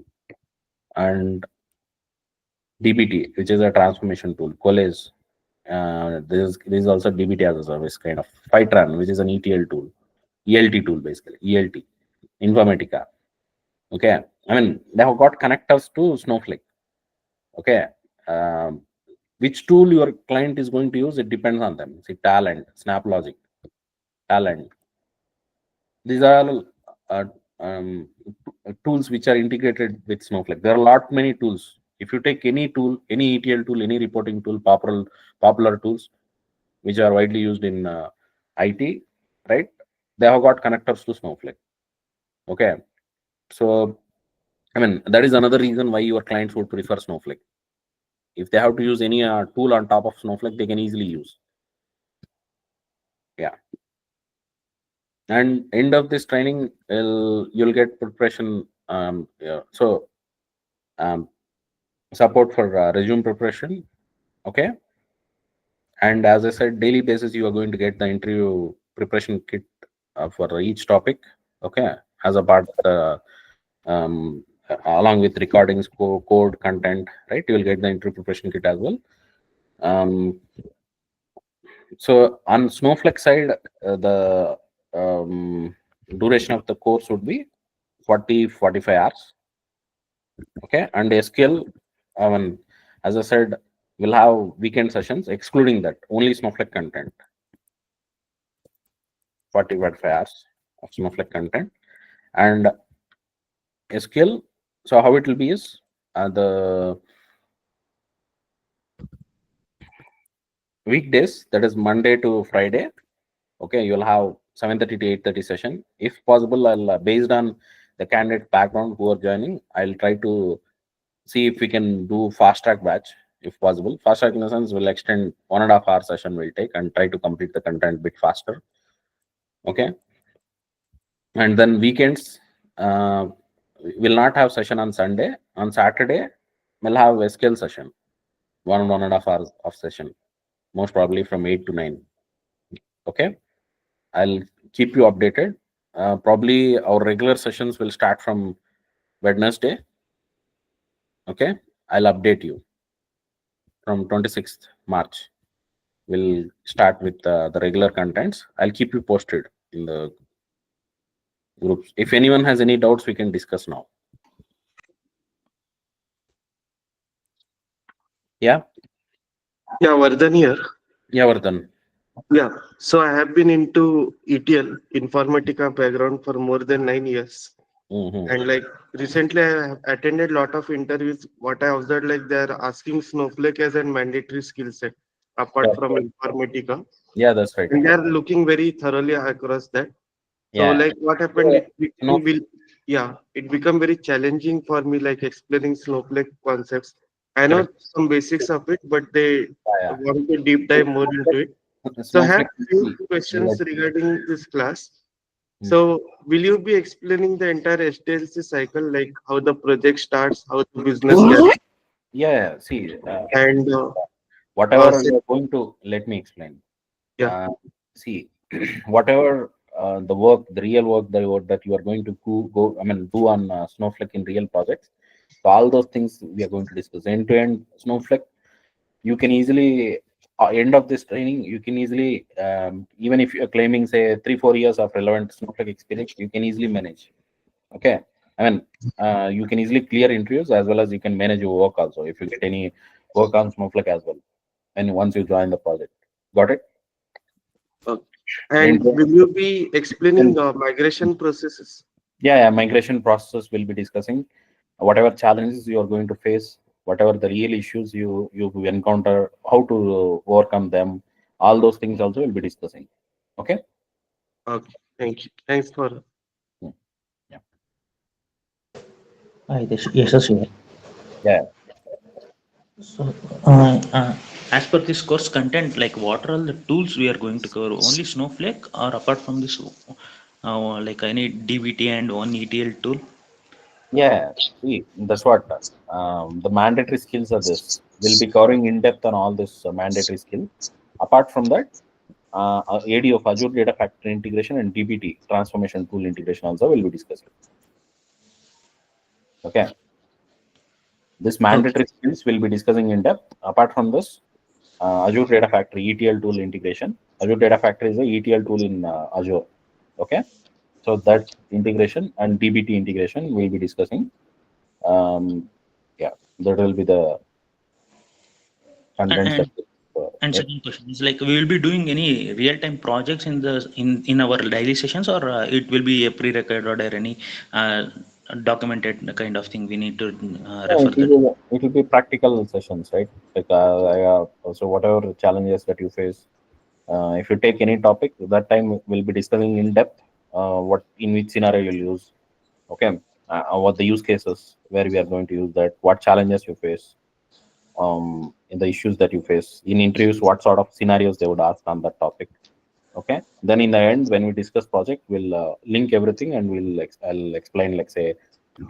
And DBT, which is a transformation tool. College, this is also DBT as a service kind of. Python, which is an ETL tool, ELT tool basically, ELT, Informatica. Okay, I mean they have got connectors to Snowflake. Okay, which tool your client is going to use, it depends on them. See, Talent, SnapLogic, Talent. These are all tools which are integrated with Snowflake. There are a lot many tools. If you take any tool, any ETL tool, any reporting tool, popular tools which are widely used in IT, right? They have got connectors to Snowflake. Okay, so I mean that is another reason why your clients would prefer Snowflake. If they have to use any tool on top of Snowflake, they can easily use. Yeah. And end of this training, you'll get preparation. Yeah. So support for resume preparation. Okay, And as I said, daily basis you are going to get the interview preparation kit for each topic. Okay, as a part along with recordings, code, content, right? You will get the interview preparation kit as well. Um, so on Snowflake side, the duration of the course would be 40-45 hours. Okay, and SQL, I mean, as I said, we'll have weekend sessions. Excluding that, only Snowflake content. 45 hours of Snowflake content. And SQL, so how it will be is the weekdays, that is Monday to Friday. Okay, you'll have 7:30 to 8:30 session. If possible, I'll based on the candidate background who are joining, I'll try to see if we can do fast track batch if possible. Fast track in the sense will extend 1.5 hour session will take and try to complete the content bit faster. Okay, and then weekends will not have session on Sunday. On Saturday, we'll have a skill session, 1.5 hours of session, most probably from 8 to 9. Okay, I'll keep you updated. Probably our regular sessions will start from Wednesday. Okay, I'll update you from 26th March. We'll start with the regular contents. I'll keep you posted in the groups. If anyone has any doubts, we can discuss now. Yeah, Yeah, Vardhan here. yeah, Vardhan. Yeah, so I have been into ETL, Informatica background for more than 9 years. Mm-hmm. And like recently, I have attended a lot of interviews. What I observed, like they're asking Snowflake as a mandatory skill set apart That's from right. Informatica. Yeah, that's right. And they're looking very thoroughly across that. So Yeah. like what happened, So, it no, became will yeah, it become very challenging for me like explaining Snowflake concepts. I know correct. some basics of it, but they Yeah, want to deep yeah. dive more into it. So I have Snowflake. few See, questions let- regarding this class. mm. So will you be explaining the entire SDLC cycle, like how the project starts, how the business gets, Yeah, see, and whatever say, you're going to, let me explain. yeah, Uh, See, whatever the work, the real work that you are going to I mean, do on Snowflake in real projects. So all those things we are going to discuss. End to end Snowflake, you can easily, end of this training, you can easily, even if you're claiming, say, 3-4 years of relevant Snowflake experience, you can easily manage. Okay. I mean, you can easily clear interviews as well as you can manage your work also if you get any work on Snowflake as well. And once you join the project, got it? okay. And And will you be explaining the migration processes? yeah, migration process will be discussing whatever challenges you are going to face, whatever the real issues you encounter, how to overcome them. All those things also will be discussing. Okay. Okay, thank you. Thanks for Hmm. Yeah. Hi, this yes, here. Yeah. So, uh, uh, as per this course content, like what are all the tools we are going to cover? Only Snowflake, or apart from this, like any DBT and one ETL tool? Yeah. See, that's what the mandatory skills are. This will be covering in depth on all this mandatory skill. Apart from that, AD of Azure Data Factory integration and DBT transformation tool integration also will be discussing. Okay. This Okay. mandatory skills will be discussing in depth. Apart from this, Azure Data Factory ETL tool integration. Azure Data Factory is a ETL tool in Azure. Okay, so that integration and DBT integration we'll be discussing. Yeah, that will be the And contents that. and, and Yeah. second question is like we will be doing any real time projects in the in our daily sessions, or it will be a pre-recorded or any documented kind of thing we need to No, refer that. it will be practical sessions, right? Like so whatever challenges that you face, if you take any topic, that time we'll be discussing in depth what in which scenario you'll use. Okay, what the use cases where we are going to use that, what challenges you face, in the issues that you face in interviews, what sort of scenarios they would ask on that topic. Okay, then in the end when we discuss project, we'll link everything and I'll explain, like, say,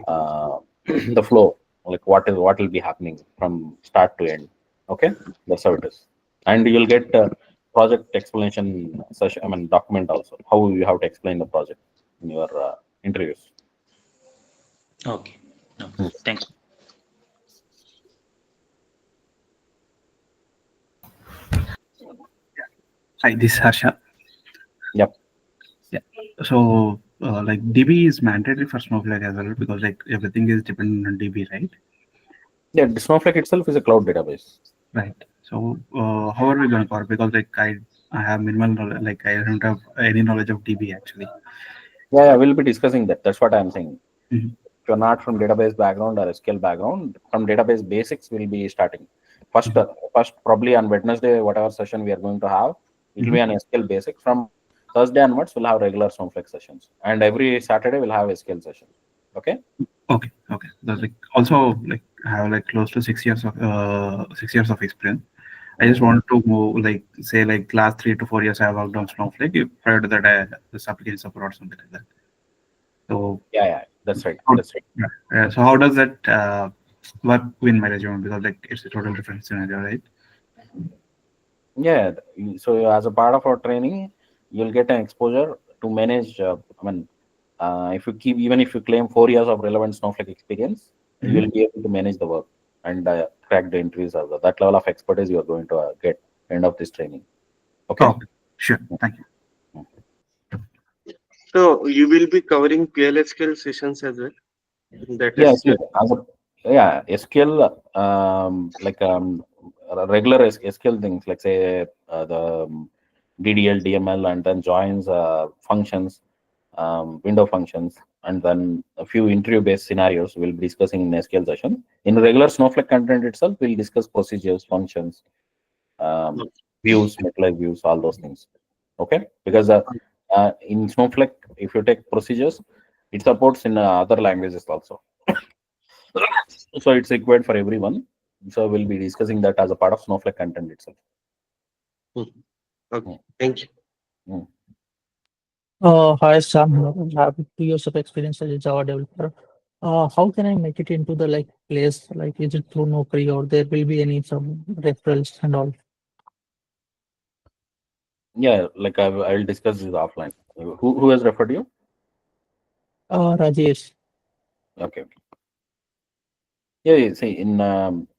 uh, the flow, like what will be happening from start to end. Okay, that's how it is. and you'll get project explanation session. I mean, document also how you have to explain the project in your interviews. Okay. No, Hmm. thanks. Hi, this is Harsha. Yep. Yeah. So, DB is mandatory for Snowflake as well because like everything is dependent on DB, right? Yeah, the Snowflake itself is a cloud database. Right. So, how are we going to cover? Because I have minimal knowledge, like I don't have any knowledge of DB actually. Yeah, yeah, we'll be discussing that. That's what I'm saying. Mhm. If you're not from database background or SQL background, from database basics, we'll be starting. First, Mhm. first probably on Wednesday, whatever session we are going to have, it will Mhm. be on SQL basics. From Thursday onwards, we'll have regular Snowflake sessions, and every Saturday we'll have SQL sessions. Okay. Okay. Okay. That's like also like I have like close to 6 years of experience. I just Mhm. want to move like say like last 3 to 4 years I have worked on Snowflake. Prior to that, I this application support or something like that. So Yeah, yeah, that's right. how, That's right. yeah. So how does that work in my resume? Because like it's a total different scenario, right? Yeah. So as a part of our training, you'll get an exposure to manage. I mean, if you keep even if you claim 4 years of relevant Snowflake experience, Mhm. you'll be able to manage the work and crack the interviews as well. That level of expertise you are going to get end of this training. Okay. Oh, sure. Thank you. So you will be covering PLSQL sessions as well in that Yeah. See, SQL. as a, yeah, SQL like regular SQL things like say the DDL, DML, and then joins functions, window functions, and then a few interview-based scenarios we'll be discussing in SQL session. In regular Snowflake content itself, we'll discuss procedures, functions, views, metalize views, all those things. Okay, because in Snowflake, if you take procedures, it supports in other languages also. So it's required for everyone. So we'll be discussing that as a part of Snowflake content itself. Mhm. Okay, Mm, thank you. mm. Hi, Sam. I have 2 years of experience as a Java developer. How can I make it into the like place? Like, is it through Naukri or there will be any some referrals and all? Yeah, like I'll discuss this offline. Who has referred you? Rajesh. Okay. Yeah, yeah, see, in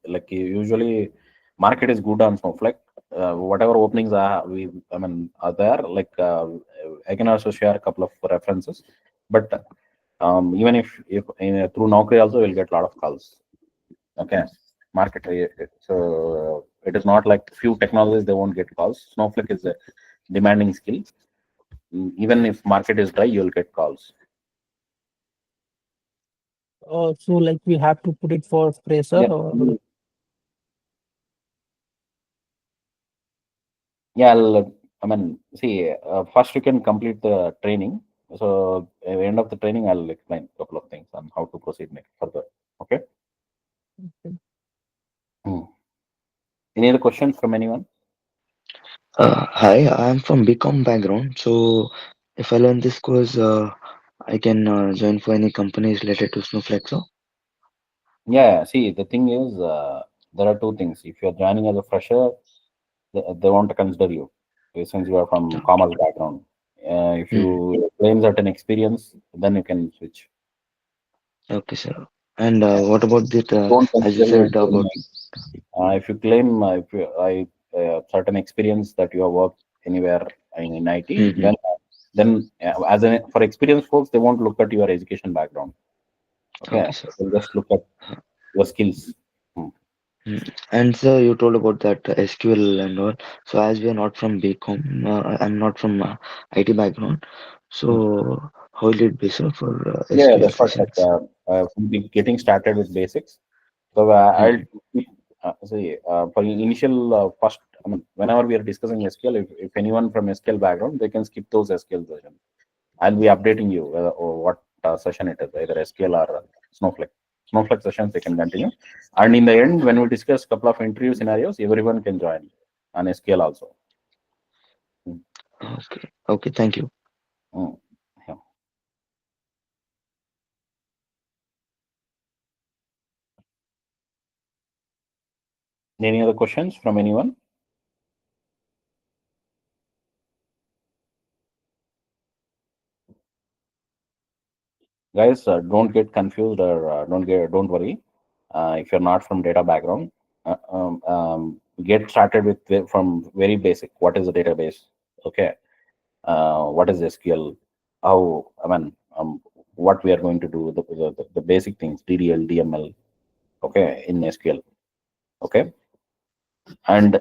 like usually market is good on Snowflake. Whatever openings I mean, are there. Like I can also share a couple of references, but even if through Naukri also we'll get a lot of calls. Okay, market. So it is not like few technologies they won't get calls. Snowflake is a demanding skill. Even if market is dry, you'll get calls. So like we have to put it for fresher Yeah. or Yeah, I mean, see, first you can complete the training. So at the end of the training, I'll explain a couple of things on how to proceed next further. Okay. Hmm. Any other questions from anyone? Hi, I'm from BCom background. So if I learn this course, I can join for any companies related to Snowflake. So Yeah. See, the thing is, there are two things. If you're joining as a fresher, they want to consider you since you are from commerce background. If mm, you claim certain experience, then you can switch. okay, sir. And Yeah. what about that? Don't As you consider said you. about If you claim if you, I certain experience that you have worked anywhere in IT, hmm then as an for experienced folks, they won't look at your education background. Okay, okay, sir. they'll just look at your skills. Hmm. Mm. And sir, you told about that SQL and all. So as we are not from BCom, I'm not from IT background. Hmm. So how will it be, sir, for Yeah, SQL that's what like sessions? we'll be getting started with basics. So I'll hmm keep, say for initial first. I mean, whenever we are discussing SQL, if anyone from SQL background, they can skip those SQL sessions. I'll be updating you or what session it is, either SQL or Snowflake. Snowflake sessions they can continue, and in the end, when we discuss couple of interview scenarios, everyone can join on SQL also. Mm, Okay. Okay. Thank you. mm, yeah. Any other questions from anyone? Guys, don't get confused or don't worry. If you're not from data background, get started with from very basic. What is a database? Okay. What is SQL? How, I mean, what we are going to do, the basic things, DDL, DML, okay, in SQL. Okay. And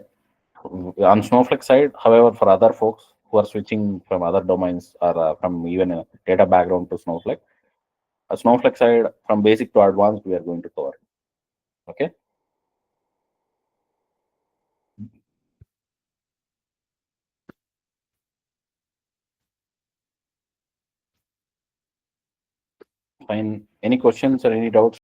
on Snowflake side, however, for other folks who are switching from other domains or from even a data background to Snowflake, a Snowflake side, from basic to advanced, we are going to cover. Okay. Fine. Any questions or any doubts?